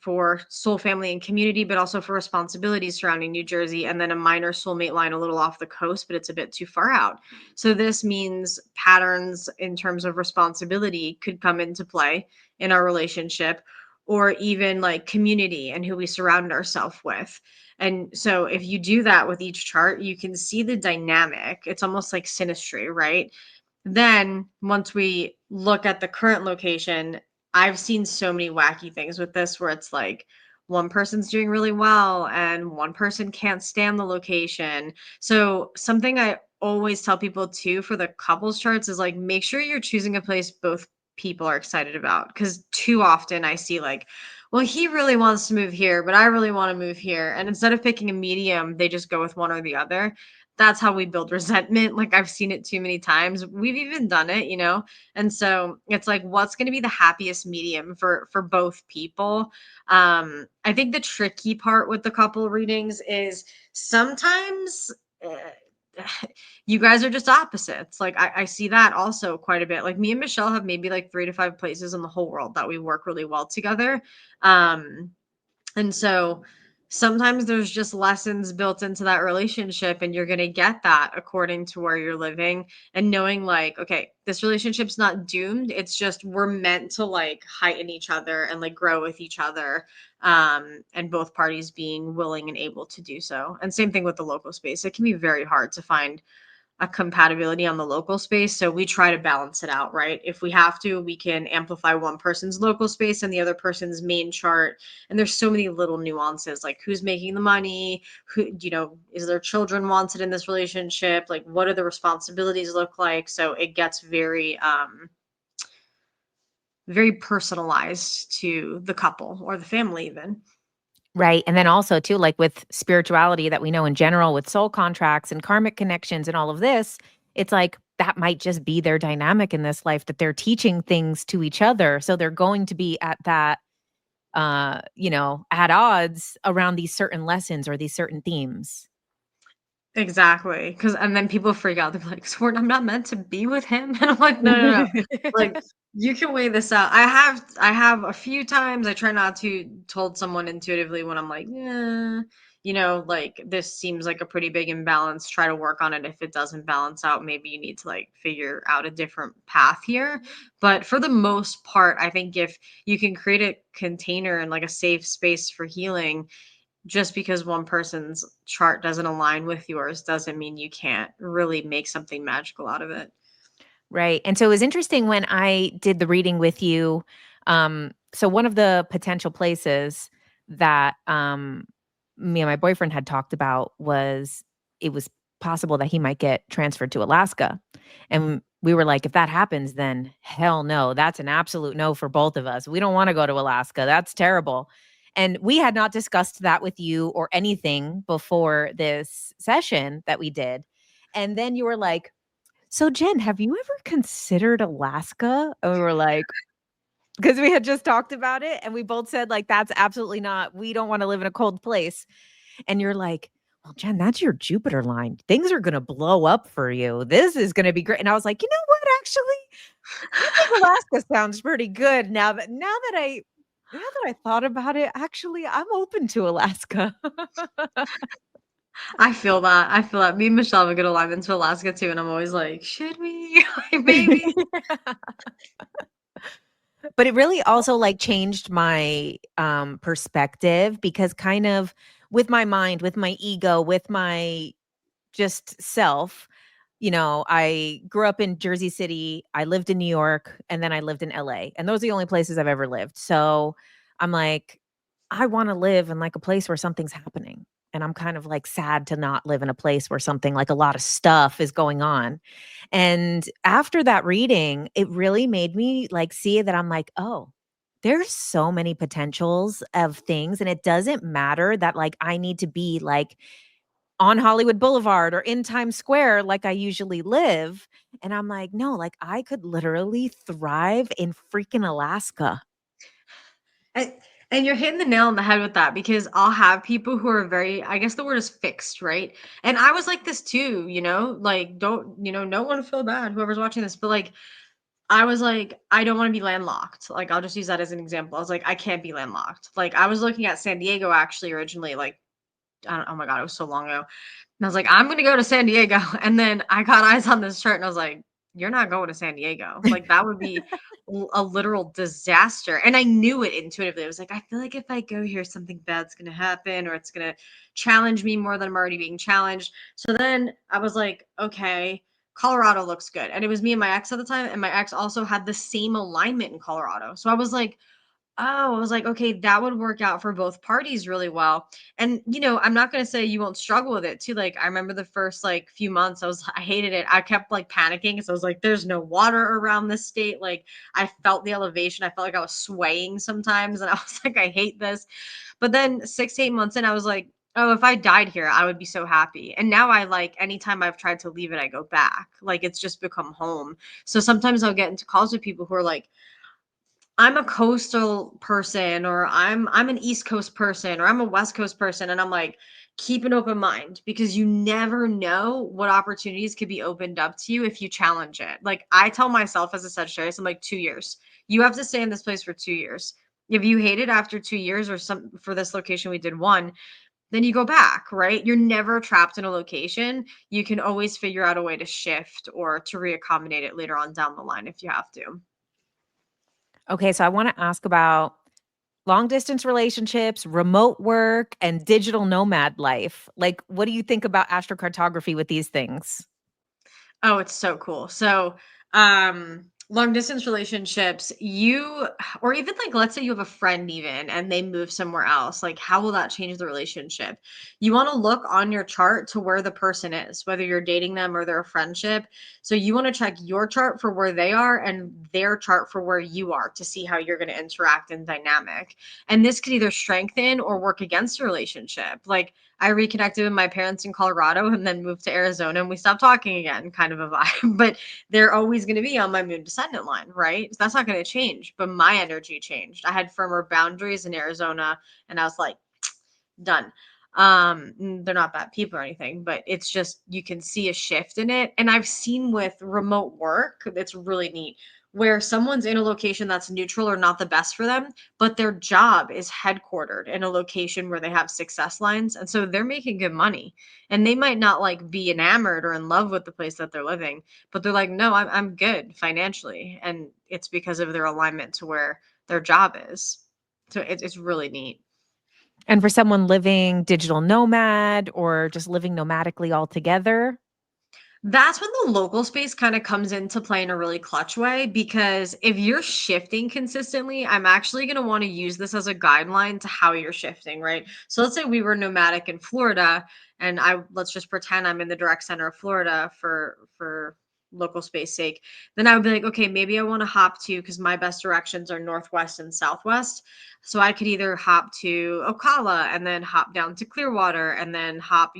for soul family and community, but also for responsibilities surrounding New Jersey, and then a minor soulmate line a little off the coast, but it's a bit too far out. So this means patterns in terms of responsibility could come into play in our relationship, or even like community and who we surround ourselves with. And so if you do that with each chart, you can see the dynamic. It's almost like synastry, right? Then once we look at the current location, I've seen so many wacky things with this where it's like one person's doing really well and one person can't stand the location. So something I always tell people too for the couples charts is like make sure you're choosing a place both people are excited about, because too often I see like, well, he really wants to move here, but I really want to move here. And instead of picking a medium, they just go with one or the other. That's how we build resentment. Like I've seen it too many times. We've even done it. And so it's like, what's going to be the happiest medium for both people? I think the tricky part with the couple readings is sometimes you guys are just opposites. Like I see that also quite a bit. Like me and Michelle have maybe like 3 to 5 places in the whole world that we work really well together. And so sometimes there's just lessons built into that relationship, and you're going to get that according to where you're living, and knowing like, okay, this relationship's not doomed. It's just we're meant to like heighten each other and like grow with each other. And both parties being willing and able to do so. And same thing with the local space. It can be very hard to find a compatibility on the local space. So we try to balance it out, right? If we have to, we can amplify one person's local space and the other person's main chart. And there's so many little nuances, like who's making the money, who, is there children wanted in this relationship? Like what do the responsibilities look like? So it gets very personalized to the couple or the family even. Right. And then also too, like with spirituality that we know in general, with soul contracts and karmic connections and all of this, it's like that might just be their dynamic in this life, that they're teaching things to each other. So they're going to be at that at odds around these certain lessons or these certain themes. Exactly, and then people freak out, they're like, "So I'm not meant to be with him?" And I'm like, "No, no, no. Like, you can weigh this out." I have a few times, I try not to, told someone intuitively when I'm like, "Yeah, like, this seems like a pretty big imbalance, try to work on it. If it doesn't balance out, maybe you need to, like, figure out a different path here." But for the most part, I think if you can create a container and, like, a safe space for healing, just because one person's chart doesn't align with yours doesn't mean you can't really make something magical out of it. Right. And so it was interesting when I did the reading with you. So one of the potential places that me and my boyfriend had talked about was it was possible that he might get transferred to Alaska. And we were like, if that happens, then hell no, that's an absolute no for both of us. We don't want to go to Alaska. That's terrible. And we had not discussed that with you or anything before this session that we did. And then you were like, so Jen, have you ever considered Alaska? And we were like, because we had just talked about it and we both said, like, that's absolutely not, we don't want to live in a cold place. And you're like, well, Jen, that's your Jupiter line. Things are going to blow up for you. This is going to be great. And I was like, you know what? Actually, I think Alaska sounds pretty good now that I thought about it. Actually, I'm open to Alaska. I feel that. I feel that. Me and Michelle have a good alignment to Alaska too, and I'm always like, should we? Like, maybe. But it really also, like, changed my, perspective because kind of with my mind, with my ego, with my just self, I grew up in Jersey City, I lived in New York, and then I lived in LA, and those are the only places I've ever lived. So, I'm like, I wanna live in, like, a place where something's happening, and I'm kind of, like, sad to not live in a place where something like, a lot of stuff is going on. And after that reading, it really made me, like, see that I'm like, "Oh, there's so many potentials of things, and it doesn't matter that, like, I need to be, like, on Hollywood Boulevard or in Times Square like I usually live." And I'm like, "No, like, I could literally thrive in freaking Alaska." And, and you're hitting the nail on the head with that, because I'll have people who are very, I guess the word is fixed, right? And I was like this too, like, don't, no one feel bad, whoever's watching this, but like, I was like, I don't want to be landlocked. Like, I'll just use that as an example. I was like, I can't be landlocked. Like, I was looking at San Diego actually originally, like, I don't, oh my God, it was so long ago. And I was like, I'm going to go to San Diego. And then I got eyes on this chart and I was like, you're not going to San Diego. Like, that would be a literal disaster. And I knew it intuitively. I was like, I feel like if I go here, something bad's going to happen, or it's going to challenge me more than I'm already being challenged. So then I was like, okay, Colorado looks good. And it was me and my ex at the time. And my ex also had the same alignment in Colorado. So I was like, oh, I was like, okay, that would work out for both parties really well. And I'm not gonna say you won't struggle with it too. Like, I remember the first like few months, I hated it. I kept like panicking because I was like, there's no water around this state. Like, I felt the elevation. I felt like I was swaying sometimes, and I was like, I hate this. But then 6 to 8 months in, I was like, oh, if I died here, I would be so happy. And now I, like, anytime I've tried to leave it, I go back. Like, it's just become home. So sometimes I'll get into calls with people who are like, I'm a coastal person, or I'm an East Coast person, or I'm a West Coast person, and I'm like, keep an open mind, because you never know what opportunities could be opened up to you if you challenge it. Like, I tell myself as a Sagittarius, I'm like, 2 years. You have to stay in this place for 2 years. If you hate it after 2 years, or some, for this location we did one, then you go back, right? You're never trapped in a location. You can always figure out a way to shift or to reaccommodate it later on down the line if you have to. Okay, so I wanna ask about long distance relationships, remote work, and digital nomad life. Like, what do you think about astrocartography with these things? Oh, it's so cool. So, long distance relationships, or even like, let's say you have a friend even and they move somewhere else, like, how will that change the relationship? You want to look on your chart to where the person is, whether you're dating them or they're a friendship. So you want to check your chart for where they are and their chart for where you are to see how you're going to interact in dynamic. And this could either strengthen or work against a relationship. Like, I reconnected with my parents in Colorado and then moved to Arizona, and we stopped talking again, kind of a vibe. But they're always going to be on my moon descendant line, right? So that's not going to change. But my energy changed. I had firmer boundaries in Arizona, and I was like, done. They're not bad people or anything, but it's just you can see a shift in it. And I've seen with remote work, it's really neat, where someone's in a location that's neutral or not the best for them, but their job is headquartered in a location where they have success lines. And so they're making good money. And they might not like be enamored or in love with the place that they're living, but they're like, no, I'm good financially. And it's because of their alignment to where their job is. So it's really neat. And for someone living digital nomad or just living nomadically altogether? That's when the local space kind of comes into play in a really clutch way, because if you're shifting consistently, I'm actually going to want to use this as a guideline to how you're shifting, right? So let's say we were nomadic in Florida, and let's just pretend I'm in the direct center of Florida for local space sake. Then I would be like, okay, maybe I want to hop to, because my best directions are northwest and southwest. So I could either hop to Ocala and then hop down to Clearwater and then hop,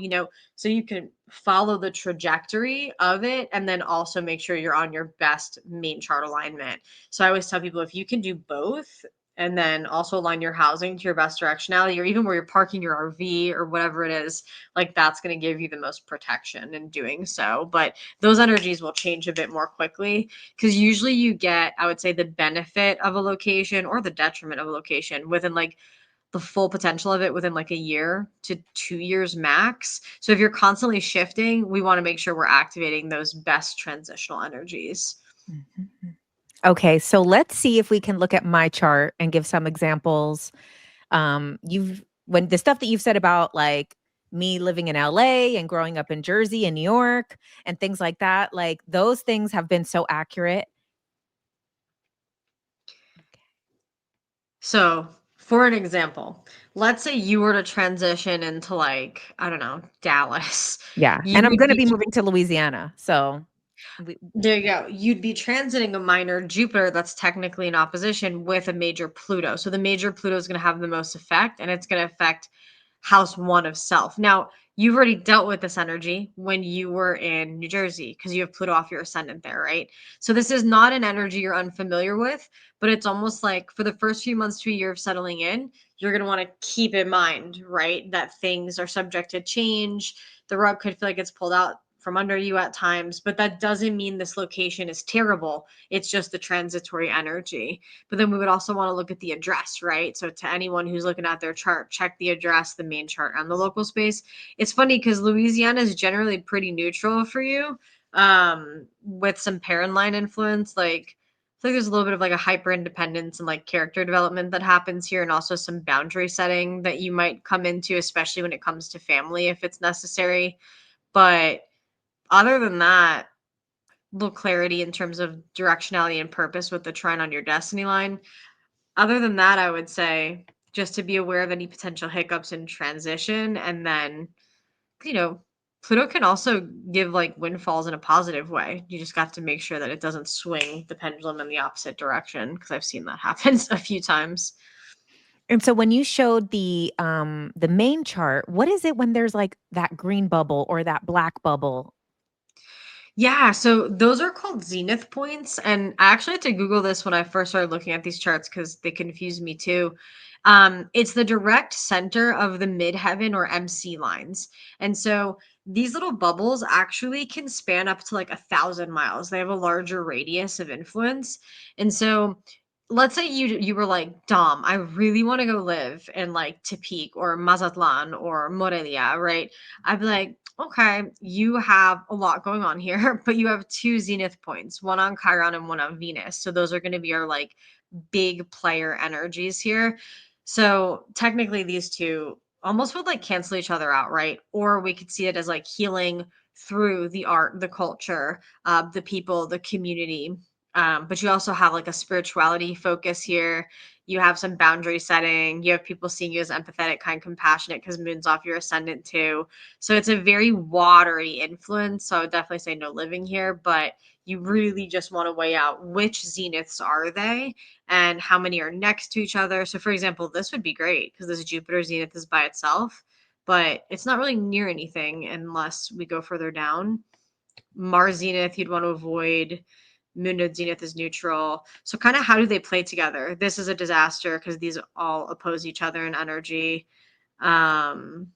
so you can follow the trajectory of it and then also make sure you're on your best main chart alignment. So I always tell people, if you can do both and then also align your housing to your best directionality, or even where you're parking your RV or whatever it is, like that's going to give you the most protection in doing so. But those energies will change a bit more quickly, because usually you get, I would say, the benefit of a location or the detriment of a location within like the full potential of it within like a year to 2 years max. So if you're constantly shifting, we want to make sure we're activating those best transitional energies. Mhm. Okay, so let's see if we can look at my chart and give some examples. You've when the stuff that you've said about like me living in LA and growing up in Jersey and New York and things like that, like those things have been so accurate. So, for an example, let's say you were to transition into like, I don't know, Dallas. Yeah, You and I'm would going to be be moving to Louisiana. So we, There you go. You'd be transiting a minor Jupiter that's technically in opposition with a major Pluto. So the major Pluto is going to have the most effect, and it's going to affect house one of self. Now, you've already dealt with this energy when you were in New Jersey because you have Pluto off your ascendant there, right? So this is not an energy you're unfamiliar with, but it's almost like for the first few months to a year of settling in, you're going to want to keep in mind, right, that things are subject to change. The rug could feel like it's pulled out from under you at times, but that doesn't mean this location is terrible. It's just the transitory energy. But then we would also want to look at the address, right? So to anyone who's looking at their chart, check the address, the main chart, and the local space. It's funny because Louisiana is generally pretty neutral for you, with some parent line influence. Like, I think there's a little bit of like a hyper independence and like character development that happens here, and also some boundary setting that you might come into, especially when it comes to family if it's necessary. But other than that, little clarity in terms of directionality and purpose with the trine on your destiny line. Other than that, I would say just to be aware of any potential hiccups in transition. And then, you know, Pluto can also give like windfalls in a positive way. You just got to make sure that it doesn't swing the pendulum in the opposite direction, because I've seen that happen a few times. and so when you showed the main chart, what is it when there's like that green bubble or that black bubble? Yeah, so those are called zenith points. And I actually had to Google this when I first started looking at these charts because they confused me too. It's the direct center of the midheaven or MC lines. And so these little bubbles actually can span up to like 1,000 miles. They have a larger radius of influence. And so let's say you were like, Dom, I really want to go live in like Tepic or Mazatlan or Morelia, right? I'd be like, okay, you have a lot going on here, but you have two zenith points, one on Chiron and one on Venus. So those are going to be our like big player energies here. So technically, these two almost would like cancel each other out, right? Or we could see it as like healing through the art, the culture, the people, the community. But you also have like a spirituality focus here. You have some boundary setting. You have people seeing you as empathetic, kind, compassionate, because moon's off your ascendant too. So it's a very watery influence. So I would definitely say no living here, but you really just want to weigh out which zeniths are they and how many are next to each other. So for example, this would be great because this Jupiter zenith is by itself, but it's not really near anything unless we go further down. Mars zenith, you'd want to avoid. Moon node zenith is neutral. So kind of how do they play together? This is a disaster because these all oppose each other in energy. Um,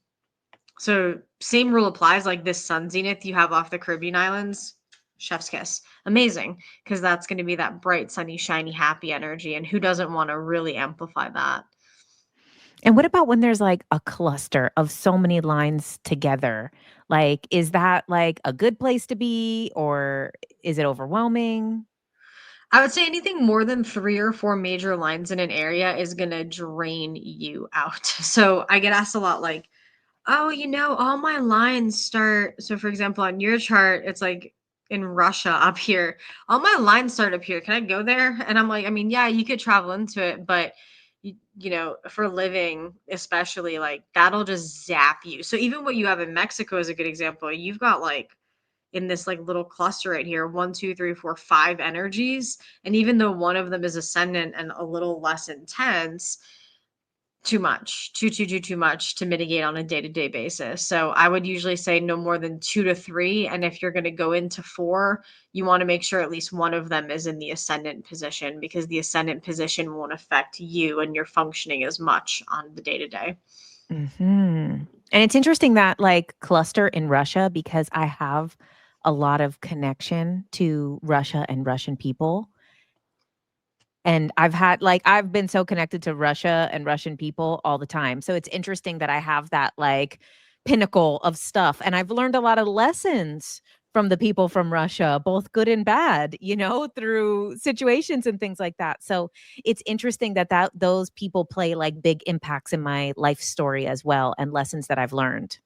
So same rule applies. Like this sun zenith you have off the Caribbean islands, chef's kiss. Amazing. Because that's going to be that bright, sunny, shiny, happy energy. And who doesn't want to really amplify that? And what about when there's like a cluster of so many lines together? Like, is that like a good place to be or is it overwhelming? I would say anything more than 3 or 4 major lines in an area is gonna drain you out. So, I get asked a lot like, "Oh, all my lines start." So, for example, on your chart, it's like in Russia up here. "All my lines start up here. Can I go there?" And I'm like, "I mean, yeah, you could travel into it, but for living, especially, like, that'll just zap you." So, even what you have in Mexico is a good example. You've got, like, in this like little cluster right here, one, two, three, four, five energies. And even though one of them is ascendant and a little less intense, too much, too much to mitigate on a day-to-day basis. So I would usually say no more than 2 to 3. And if you're going to go into 4, you want to make sure at least one of them is in the ascendant position, because the ascendant position won't affect you and your functioning as much on the day-to-day. Mhm. And it's interesting that, like, cluster in Russia because I have a lot of connection to Russia and Russian people. And I've been so connected to Russia and Russian people all the time. So it's interesting that I have that, like, pinnacle of stuff, and I've learned a lot of lessons from the people from Russia, both good and bad, through situations and things like that. So it's interesting that those people play, like, big impacts in my life story as well and lessons that I've learned.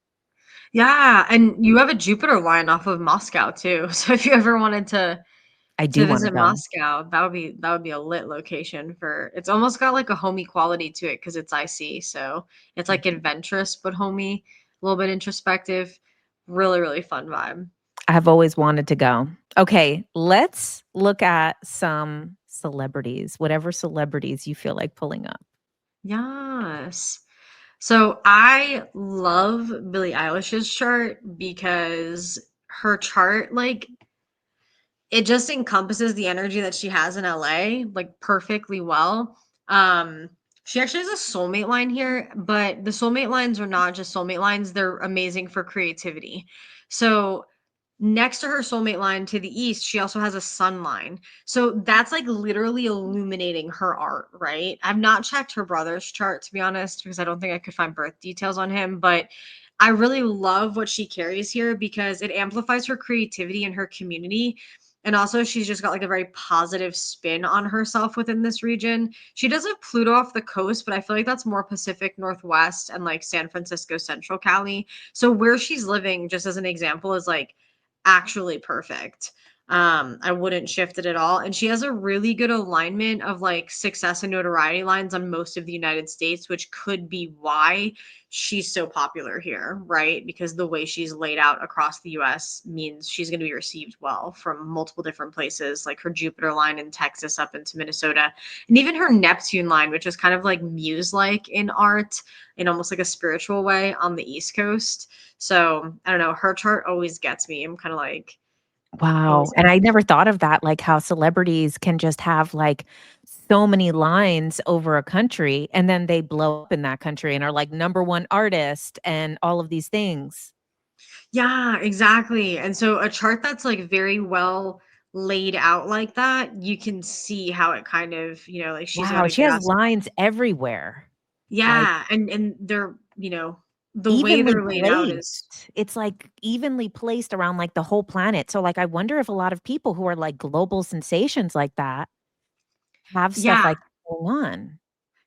Yeah, and you have a Jupiter line off of Moscow too. So if you ever wanted to I To do wanna visit go. Moscow, that would be a lit location for it's almost got like a homey quality to it because it's icy, so it's like Mhm. adventurous but homey, a little bit introspective. Really, really fun vibe. I've always wanted to go. Okay, let's look at some celebrities, whatever celebrities you feel like pulling up. Yes. So I love Billie Eilish's chart because her chart, like, it just encompasses the energy that she has in LA, like, perfectly well. Um, she actually has a soulmate line here, but the soulmate lines are not just soulmate lines, they're amazing for creativity. So, next to her soulmate line to the east, she also has a sun line. So, that's, like, literally illuminating her art, right? I've not checked her brother's chart, to be honest, because I don't think I could find birth details on him, but I really love what she carries here because it amplifies her creativity and her community, and also, she's just got like a very positive spin on herself within this region. She does have Pluto off the coast, but I feel like that's more Pacific Northwest and like San Francisco Central Cali. So where she's living, just as an example, is like actually perfect. I wouldn't shift it at all. And she has a really good alignment of like success and notoriety lines on most of the United States, which could be why she's so popular here, right? Because the way she's laid out across the US means she's going to be received well from multiple different places, like her Jupiter line in Texas up into Minnesota, and even her Neptune line, which is kind of like muse like in art, in almost like a spiritual way on the East Coast. So I don't know, her chart always gets me. I'm kind of like, always Wow, and I never thought of that, like, how celebrities can just have, like, so many lines over a country, and then they blow up in that country and are, like, number 1 artist and all of these things. yeah, exactly. And so a chart that's like very well laid out like that, you can see how it kind of, like she's got Wow, a she has grasp. lines everywhere, like, Yeah, and they're, the way evenly they're laid out is placed. It's, like, evenly placed around, like, the whole planet, so, like, I wonder if a lot of people who are, like, global sensations like that have stuff yeah. like that going on.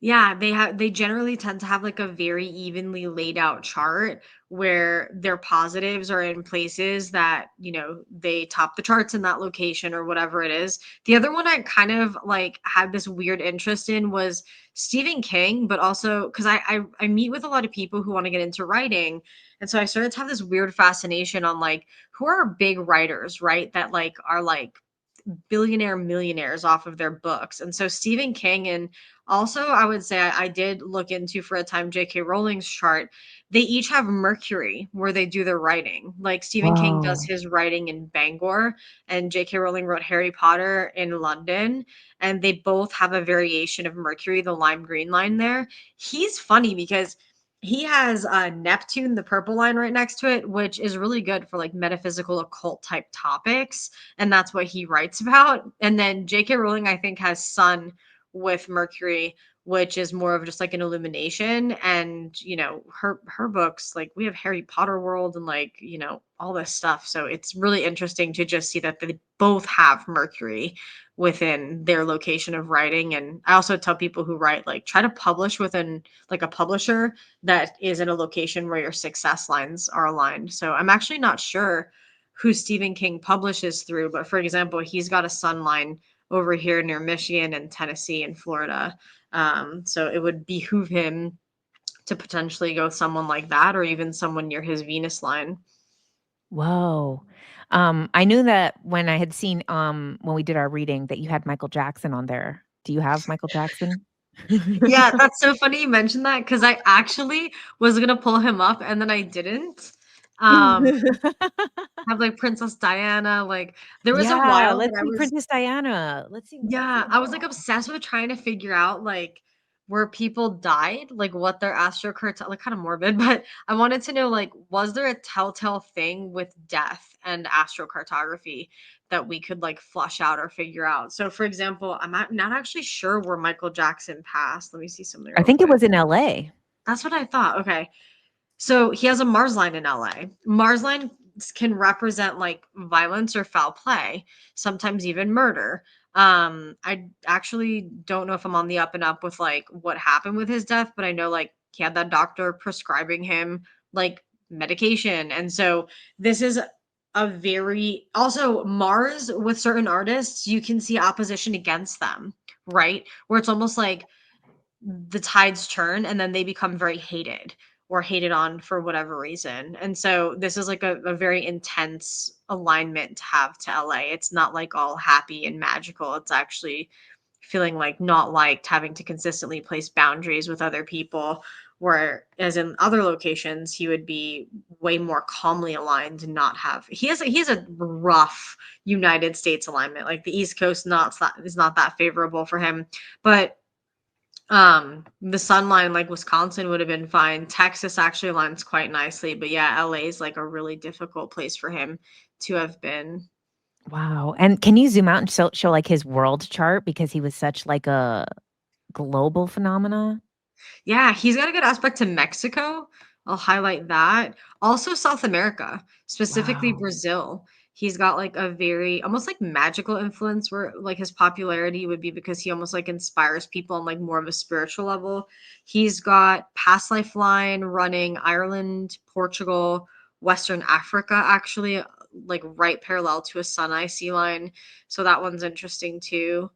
Yeah, they generally tend to have like a very evenly laid out chart where their positives are in places that, they top the charts in that location or whatever it is. The other one I kind of like had this weird interest in was Stephen King, but also because I meet with a lot of people who want to get into writing. And so I started to have this weird fascination on like who are big writers, right? That like are like billionaire millionaires off of their books. And so Stephen King, and also I would say I did look into for a time J.K. Rowling's chart. They each have Mercury where they do their writing. Like Stephen King does Whoa. his writing in Bangor, and J.K. Rowling wrote Harry Potter in London. And they both have a variation of Mercury, the lime green line there. He's funny because He has Neptune, the purple line right next to it, which is really good for like metaphysical occult type topics. And that's what he writes about. And then J.K. Rowling, I think, has Sun with Mercury, which is more of just like an illumination. And, you know, her books, like we have Harry Potter World and like, you know, all this stuff. So it's really interesting to just see that they both have Mercury within their location of writing. And I also tell people who write, like, try to publish within like a publisher that is in a location where your success lines are aligned. So I'm actually not sure who Stephen King publishes through, but for example, he's got a sun line over here near Michigan and Tennessee and Florida. So it would behoove him to potentially go with someone like that, or even someone near his Venus line. Whoa. I knew that when I had seen when we did our reading that you had Michael Jackson on there. Do you have Michael Jackson? Yeah, that's so funny you mentioned that because I actually was gonna pull him up and then I didn't. Um, have like Princess Diana, like there was a Yeah, while that let's I see was Princess Diana. Let's see yeah, the I was like girl. obsessed with trying to figure out like where people died, like what their astrocart like kind of morbid, but I wanted to know like was there a telltale thing with death and astrocartography that we could like flush out or figure out. So for example, not actually sure where Michael Jackson passed. Let me see something I real think it quick. was in LA. That's what I thought. Okay. So he has a Mars line in LA. Mars lines can represent like violence or foul play, sometimes even murder. I actually don't know if I'm on the up and up with like what happened with his death, but I know like he had that doctor prescribing him like medication. And so this is a very also Mars with certain artists, you can see opposition against them, right? Where it's almost like the tides turn and then they become very hated or hated on for whatever reason. And so this is like a very intense alignment to have to LA. It's not like all happy and magical. It's actually feeling like not liked, having to consistently place boundaries with other people. Whereas in other locations, he would be way more calmly aligned and not have. He has a rough United States alignment. Like the East Coast, is not that favorable for him, but the sun line, like Wisconsin would have been fine. Texas actually aligns quite nicely, but yeah, LA is like a really difficult place for him to have been. Wow. And can you zoom out and show like his world chart because he was such like a global phenomena? Yeah, he's got a good aspect to Mexico. I'll highlight that. Also South America, specifically Wow. Brazil. He's got like a very almost like magical influence where like his popularity would be because he almost like inspires people on like more of a spiritual level. He's got past life line running Ireland, Portugal, Western Africa actually like right parallel to a sun IC line. So that one's interesting too.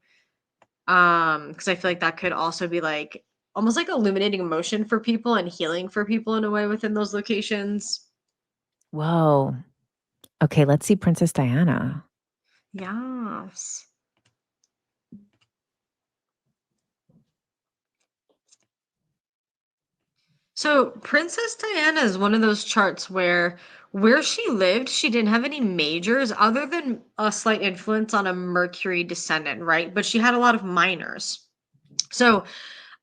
Because I feel like that could also be like almost like illuminating emotion for people and healing for people in a way within those locations. Whoa. Okay, let's see Princess Diana. Yes. So Princess Diana is one of those charts where she lived, she didn't have any majors other than a slight influence on a Mercury descendant, right? But she had a lot of minors. So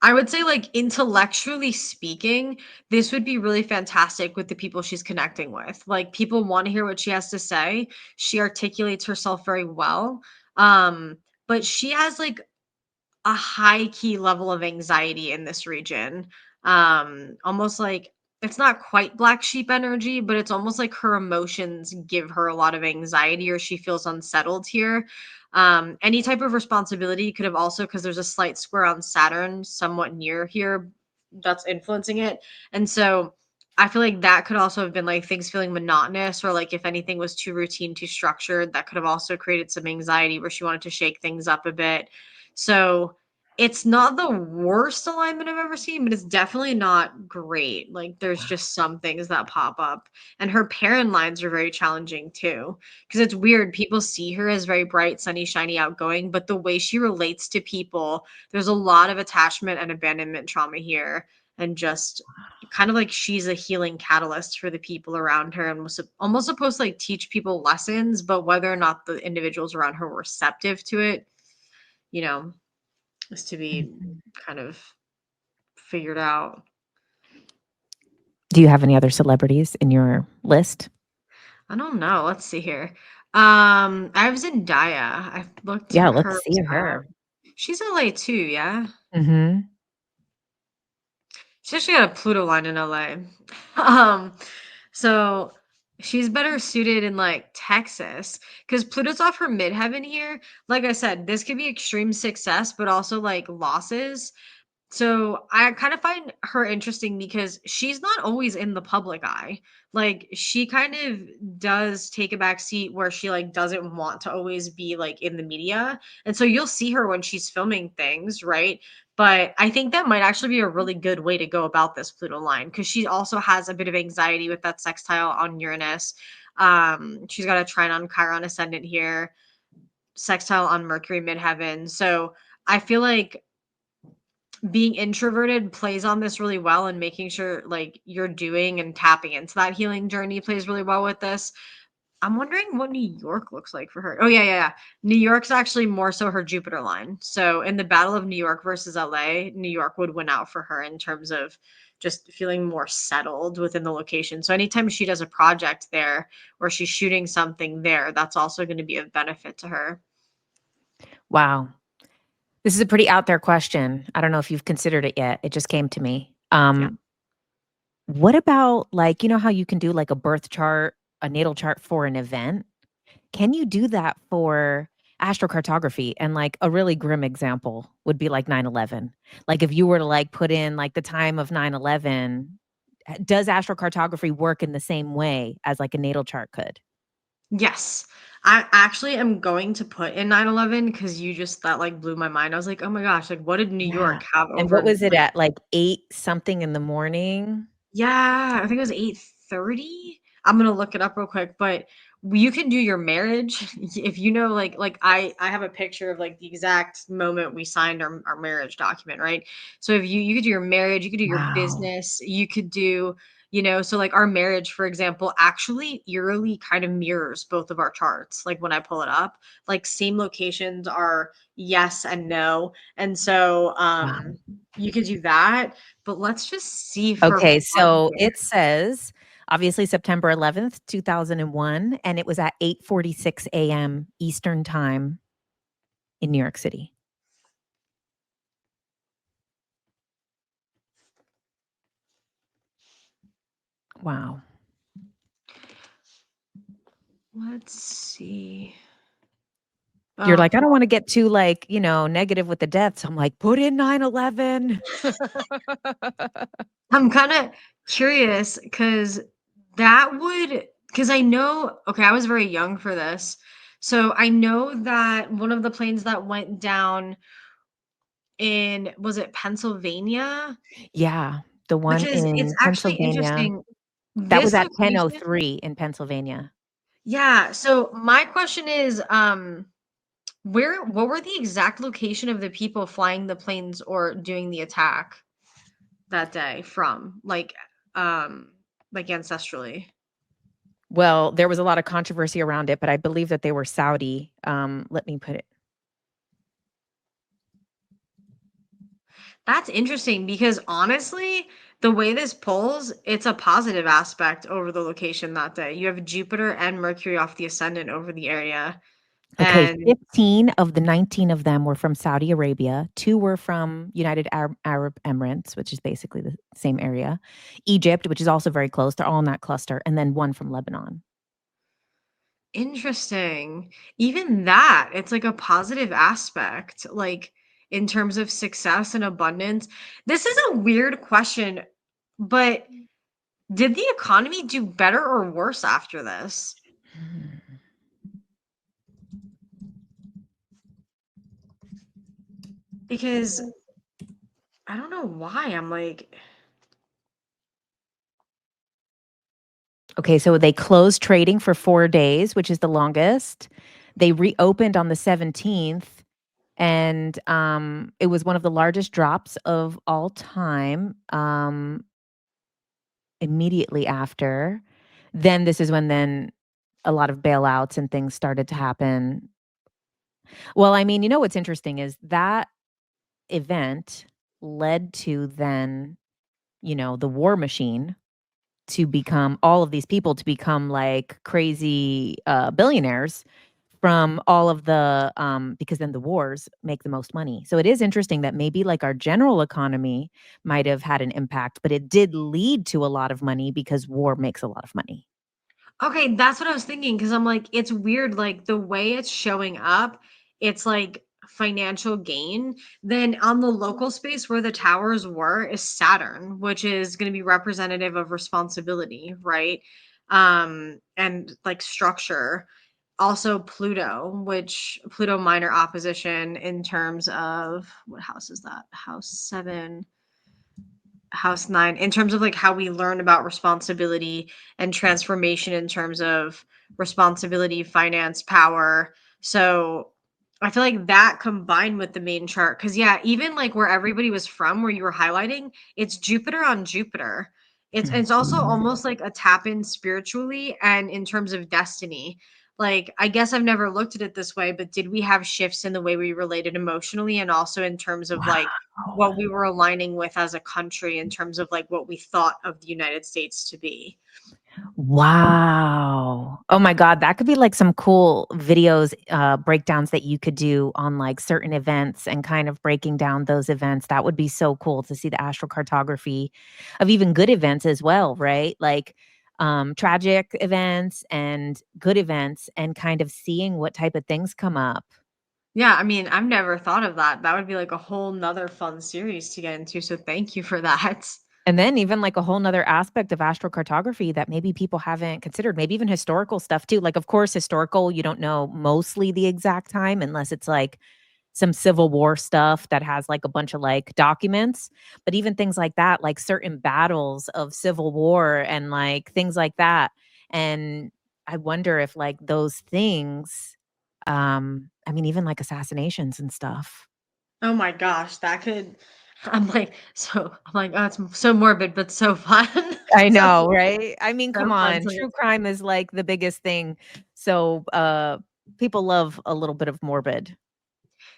I would say, like, intellectually speaking, this would be really fantastic with the people she's connecting with. Like, people want to hear what she has to say. She articulates herself very well. Um, but she has like a high key level of anxiety in this region. Almost like it's not quite black sheep energy, but it's almost like her emotions give her a lot of anxiety or she feels unsettled here. Any type of responsibility could have also, because there's a slight square on Saturn somewhat near here that's influencing it. And so I feel like that could also have been like things feeling monotonous, or like if anything was too routine, too structured, that could have also created some anxiety where she wanted to shake things up a bit. So it's not the worst alignment I've ever seen, but it's definitely not great. Like there's just some things that pop up. And her parent lines are very challenging too. Because it's weird. People see her as very bright, sunny, shiny, outgoing, but the way she relates to people, there's a lot of attachment and abandonment trauma here. And just kind of like she's a healing catalyst for the people around her and was almost supposed to like teach people lessons, but whether or not the individuals around her were receptive to it, you know, is to be Mhm. kind of figured out. Do you have any other celebrities in your list? I don't know. Let's see here. I have Zendaya. I've looked Yeah, let's her see up. her. She's LA too, yeah? Mhm. She's actually got a Pluto line in LA. Um, so she's better suited in like Texas because Pluto's off her midheaven here. Like I said, this could be extreme success, but also like losses. So I kind of find her interesting because she's not always in the public eye. Like she kind of does take a back seat where she like doesn't want to always be like in the media. And so you'll see her when she's filming things, right? But I think that might actually be a really good way to go about this Pluto line because she also has a bit of anxiety with that sextile on Uranus. She's got a trine on Chiron ascendant here, sextile on Mercury midheaven. So I feel like being introverted plays on this really well and making sure like you're doing and tapping into that healing journey plays really well with this. I'm wondering what New York looks like for her. Oh yeah. New York's actually more so her Jupiter line. So in the battle of New York versus LA, New York would win out for her in terms of just feeling more settled within the location. So anytime she does a project there or she's shooting something there, that's also going to be of benefit to her. Wow. This is a pretty out there question. I don't know if you've considered it yet. It just came to me. Yeah. What about like, you know how you can do like a birth chart, a natal chart for an event? Can you do that for astrocartography? And like a really grim example would be like 9/11. Like if you were to like put in like the time of 9/11, does astrocartography work in the same way as like a natal chart could? Yes. I actually am going to put in 9/11 because you just that like blew my mind. I was like, oh my gosh, like what did New Yeah. York have And what over was it like at like 8 something in the morning? yeah, I think it was 8:30. I'm gonna look it up real quick, but you can do your marriage if you know like I have a picture of like the exact moment we signed our marriage document, right? So if you could do your marriage, you could do your Wow. business, you could do, so like our marriage, for example, actually eerily kind of mirrors both of our charts. Like when I pull it up, like same locations are yes and no. And so Wow. you could do that, but let's just see for Okay, fun so here. it says obviously September 11th, 2001, and it was at 8:46 AM Eastern Time in New York City. Wow. Let's see. You're Oh, like, "I don't wanna get too, like, negative with the deaths." I'm like, "Put in 9/11." I'm kind of curious because I know, okay, I was very young for this. So I know that one of the planes that went down was it Pennsylvania? Yeah, the one Because it's in actually Pennsylvania. interesting. That was This at location, 10:03 in Pennsylvania. yeah. So my question is, what were the exact location of the people flying the planes or doing the attack that day from? Like ancestrally. Well, there was a lot of controversy around it, but I believe that they were Saudi. Let me put it. That's interesting because honestly, the way this pulls, it's a positive aspect over the location that day. You have Jupiter and Mercury off the ascendant over the area. Okay, And 15 of the 19 of them were from Saudi Arabia, 2 were from United Arab Emirates, which is basically the same area, Egypt, which is also very close, they're all in that cluster, and then 1 from Lebanon. interesting. Even that, it's like a positive aspect, like in terms of success and abundance. This is a weird question, but did the economy do better or worse after this? Hmm. Because I don't know why I'm like, Okay, so they closed trading for 4 days, which is the longest. They reopened on the 17th, and, it was one of the largest drops of all time, immediately after. Then this is when then a lot of bailouts and things started to happen. Well, I mean, what's interesting is that event led to then, the war machine. to become all of these people to become like crazy billionaires from all of the because then the wars make the most money. So it is interesting that maybe like our general economy might have had an impact, but it did lead to a lot of money because war makes a lot of money. Okay, that's what I was thinking because I'm like, it's weird, like the way it's showing up, it's like financial gain. Then on the local space where the towers were is Saturn, which is going to be representative of responsibility, right? And like structure. Also Pluto, which Pluto minor opposition in terms of what house is that? House 7, house 9, in terms of like how we learn about responsibility and transformation in terms of responsibility, finance, power. So I feel like that combined with the main chart, because yeah, even like where everybody was from, where you were highlighting, it's Jupiter on Jupiter. It's also almost like a tap in spiritually and in terms of destiny. Like, I guess I've never looked at it this way, but did we have shifts in the way we related emotionally and also in terms of like Wow. what we were aligning with as a country in terms of like what we thought of the United States to be? Wow. Oh my God. That could be like some cool videos, breakdowns that you could do on like certain events and kind of breaking down those events. That would be so cool to see the astrocartography of even good events as well, right? Like tragic events and good events and kind of seeing what type of things come up. Yeah, I mean, I've never thought of that. That would be like a whole nother fun series to get into. So thank you for that. And then even like a whole nother aspect of astrocartography that maybe people haven't considered, maybe even historical stuff too. Like, of course, historical, you don't know mostly the exact time unless it's like some Civil War stuff that has like a bunch of like documents. But even things like that, like certain battles of Civil War and like things like that. And I wonder if like those things, I mean, even like assassinations and stuff. Oh my gosh, that could. I'm like, oh, it's so morbid, but so fun. I so know, right? I mean, come so fun on. to True listen. crime is like the biggest thing. So, people love a little bit of morbid.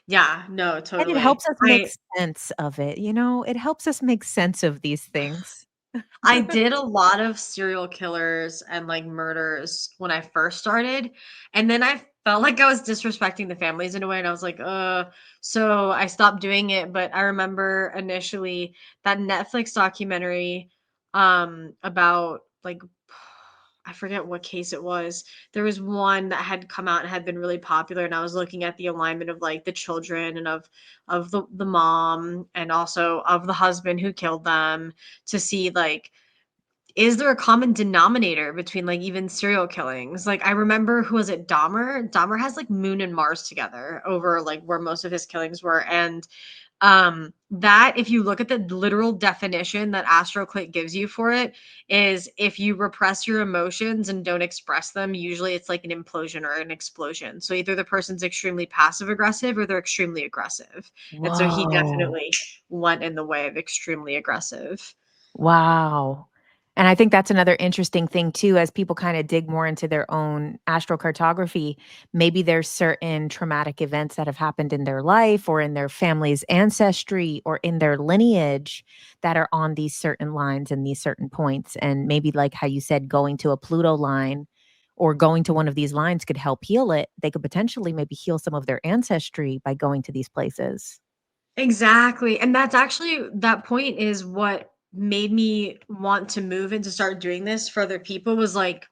Yeah, no, And it totally. helps us make sense of it, you know? It helps us make sense of these things. I did a lot of serial killers and, like, murders when I first started, and then I felt like I was disrespecting the families in a way, and I was like, so I stopped doing it, but I remember initially that Netflix documentary, about, like, I forget what case it was. There was one that had come out and had been really popular, and I was looking at the alignment of, like, the children and of the mom and also of the husband who killed them to see, like, is there a common denominator between, like, even serial killings? Like, I remember who was it? Dahmer? Dahmer has, like, Moon and Mars together over, like, where most of his killings were, and, that if you look at the literal definition that AstroClit gives you for it, is if you repress your emotions and don't express them, usually it's like an implosion or an explosion. So either the person's extremely passive aggressive or they're extremely aggressive, and so he Whoa. definitely went in the way of extremely aggressive. Wow. And I think that's another interesting thing too, as people kind of dig more into their own astrocartography. Maybe there's certain traumatic events that have happened in their life or in their family's ancestry or in their lineage that are on these certain lines and these certain points. And maybe like how you said, going to a Pluto line or going to one of these lines could help heal it. They could potentially maybe heal some of their ancestry by going to these places. Exactly, and that's actually that point is what made me want to move and to start doing this for other people was, like,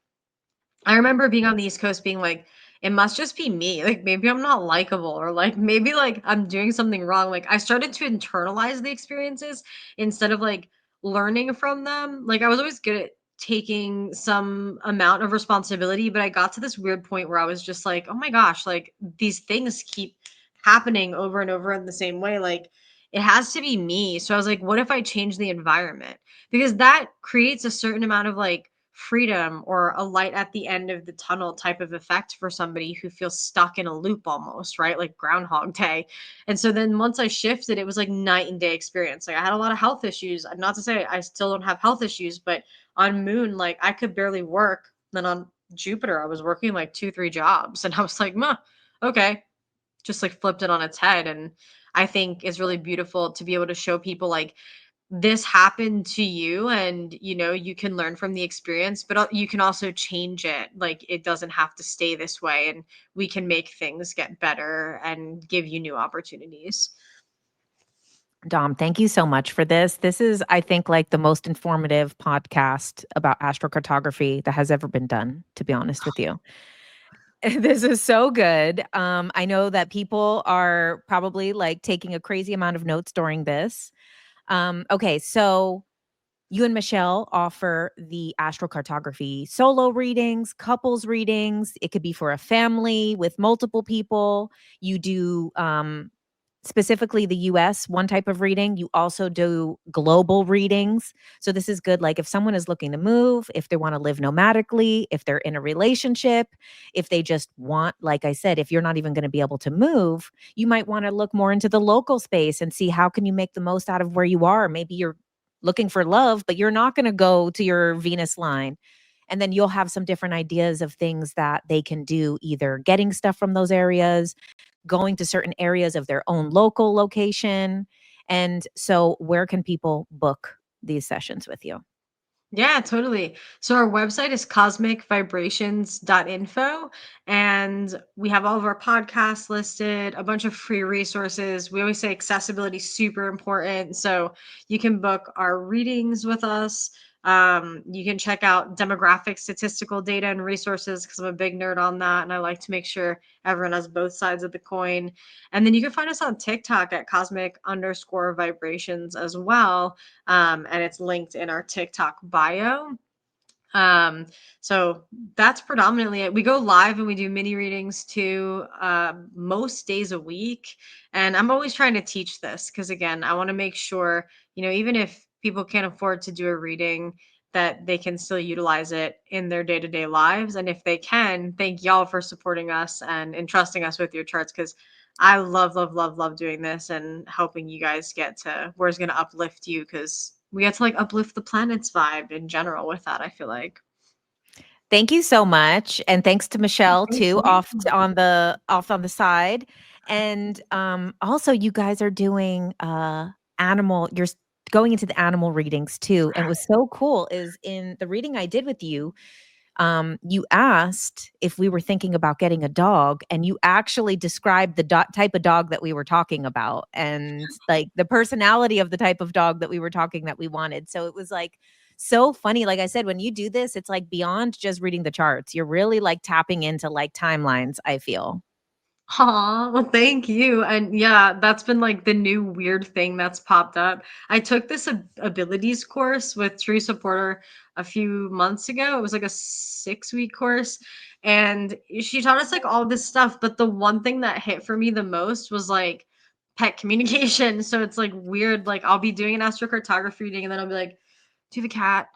I remember being on the East Coast being like, "It must just be me, like, maybe I'm not likable or, like, maybe, like, I'm doing something wrong." Like, I started to internalize the experiences instead of, like, learning from them. Like, I was always good at taking some amount of responsibility, but I got to this weird point where I was just like, "Oh my gosh, like, these things keep happening over and over in the same way, like, it has to be me." So I was like, "What if I change the environment?" Because that creates a certain amount of, like, freedom or a light at the end of the tunnel type of effect for somebody who feels stuck in a loop almost, right? Like Groundhog Day. And so then once I shifted, it was like night and day experience. Like I had a lot of health issues. Not to say I still don't have health issues, but on Moon, like I could barely work. Then on Jupiter, I was working like 2, 3 jobs. And I was like, okay. Just like flipped it on its head. And I think it's really beautiful to be able to show people like this happened to you, and you can learn from the experience, but you can also change it. Like, it doesn't have to stay this way, and we can make things get better and give you new opportunities. Dom, thank you so much for this. This is, I think, like the most informative podcast about astrocartography that has ever been done, to be honest with you. This is so good. I know that people are probably like taking a crazy amount of notes during this. Okay, so you and Michelle offer the astrocartography solo readings, couples readings. It could be for a family with multiple people. You do specifically the US, one type of reading. You also do global readings. So this is good. Like if someone is looking to move, if they want to live nomadically, if they're in a relationship, if they just want, like I said, if you're not even going to be able to move, you might want to look more into the local space and see how can you make the most out of where you are. Maybe you're looking for love, but you're not going to go to your Venus line. And then you'll have some different ideas of things that they can do, either getting stuff from those areas, going to certain areas of their own local location. And so, where can people book these sessions with you? Yeah, totally. So our website is cosmicvibrations.info, and we have all of our podcasts listed, a bunch of free resources. We always say accessibility is super important. So you can book our readings with us. You can check out demographic statistical data and resources, because I'm a big nerd on that, and I like to make sure everyone has both sides of the coin. And then you can find us on TikTok at cosmic_vibrations as well, and it's linked in our TikTok bio. Um, so that's predominantly it. We go live and we do mini readings too, most days a week. And I'm always trying to teach this because, again, I want to make sure, even if people can't afford to do a reading, that they can still utilize it in their day to day lives. And if they can, thank y'all for supporting us and entrusting us with your charts, because I love, love, love, love doing this and helping you guys get to where it's going to uplift you, because we get to like uplift the planet's vibe in general with that, I feel like. Thank you so much, and thanks to Michelle Thank too, you. off on the side. And also, you guys are doing animal. Going into the animal readings too, and what's so cool is in the reading I did with you. You asked if we were thinking about getting a dog, and you actually described the type of dog that we were talking about, and like the personality of the type of dog that we were talking that we wanted. So it was like so funny. Like I said, when you do this, it's like beyond just reading the charts. You're really like tapping into like timelines, I feel. Aw, well, thank you. And yeah, that's been like the new weird thing that's popped up. I took this abilities course with Teresa Porter a few months ago. It was like a 6-week course. And she taught us like all this stuff. But the one thing that hit for me the most was like pet communication. So it's like weird. Like, I'll be doing an astrocartography reading, and then I'll be like, "Do you have a cat?"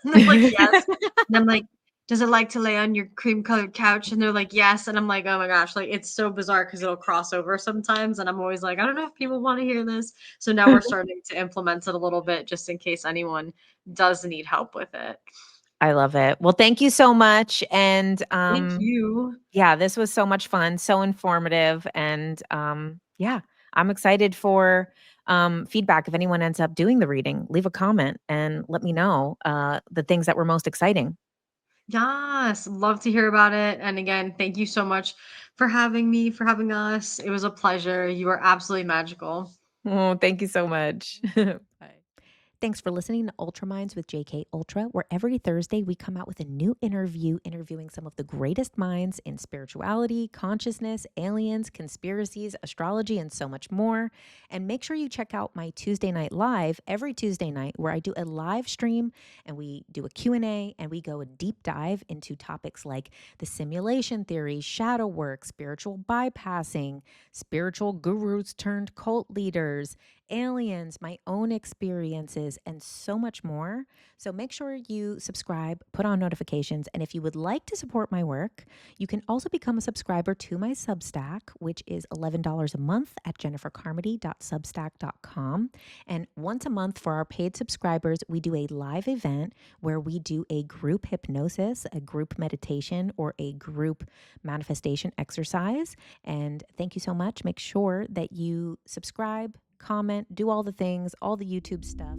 And they're like, "Yes." And I'm like, "Does it like to lay on your cream colored couch?" And they're like, "Yes." And I'm like, "Oh my gosh," like, it's so bizarre because it'll cross over sometimes. And I'm always like, I don't know if people want to hear this. So now we're starting to implement it a little bit, just in case anyone does need help with it. I love it. Well, thank you so much. And Thank you. yeah, this was so much fun, so informative. And yeah, I'm excited for feedback. If anyone ends up doing the reading, leave a comment and let me know the things that were most exciting. Yes, love to hear about it. And again, thank you so much for having me, for having us. It was a pleasure. You are absolutely magical. Oh, thank you so much. Bye. Thanks for listening to Ultra Minds with JK Ultra, where every Thursday we come out with a new interview interviewing some of the greatest minds in spirituality, consciousness, aliens, conspiracies, astrology, and so much more. And make sure you check out my Tuesday night live every Tuesday night, where I do a live stream and we do a Q&A and we go a deep dive into topics like the simulation theory, shadow work, spiritual bypassing, spiritual gurus turned cult leaders, aliens, my own experiences, and so much more. So make sure you subscribe, put on notifications, and if you would like to support my work, you can also become a subscriber to my Substack, which is $11 a month at jennifercarmody.substack.com. And once a month for our paid subscribers, we do a live event where we do a group hypnosis, a group meditation, or a group manifestation exercise. And thank you so much. Make sure that you subscribe, comment, do all the things, all the YouTube stuff.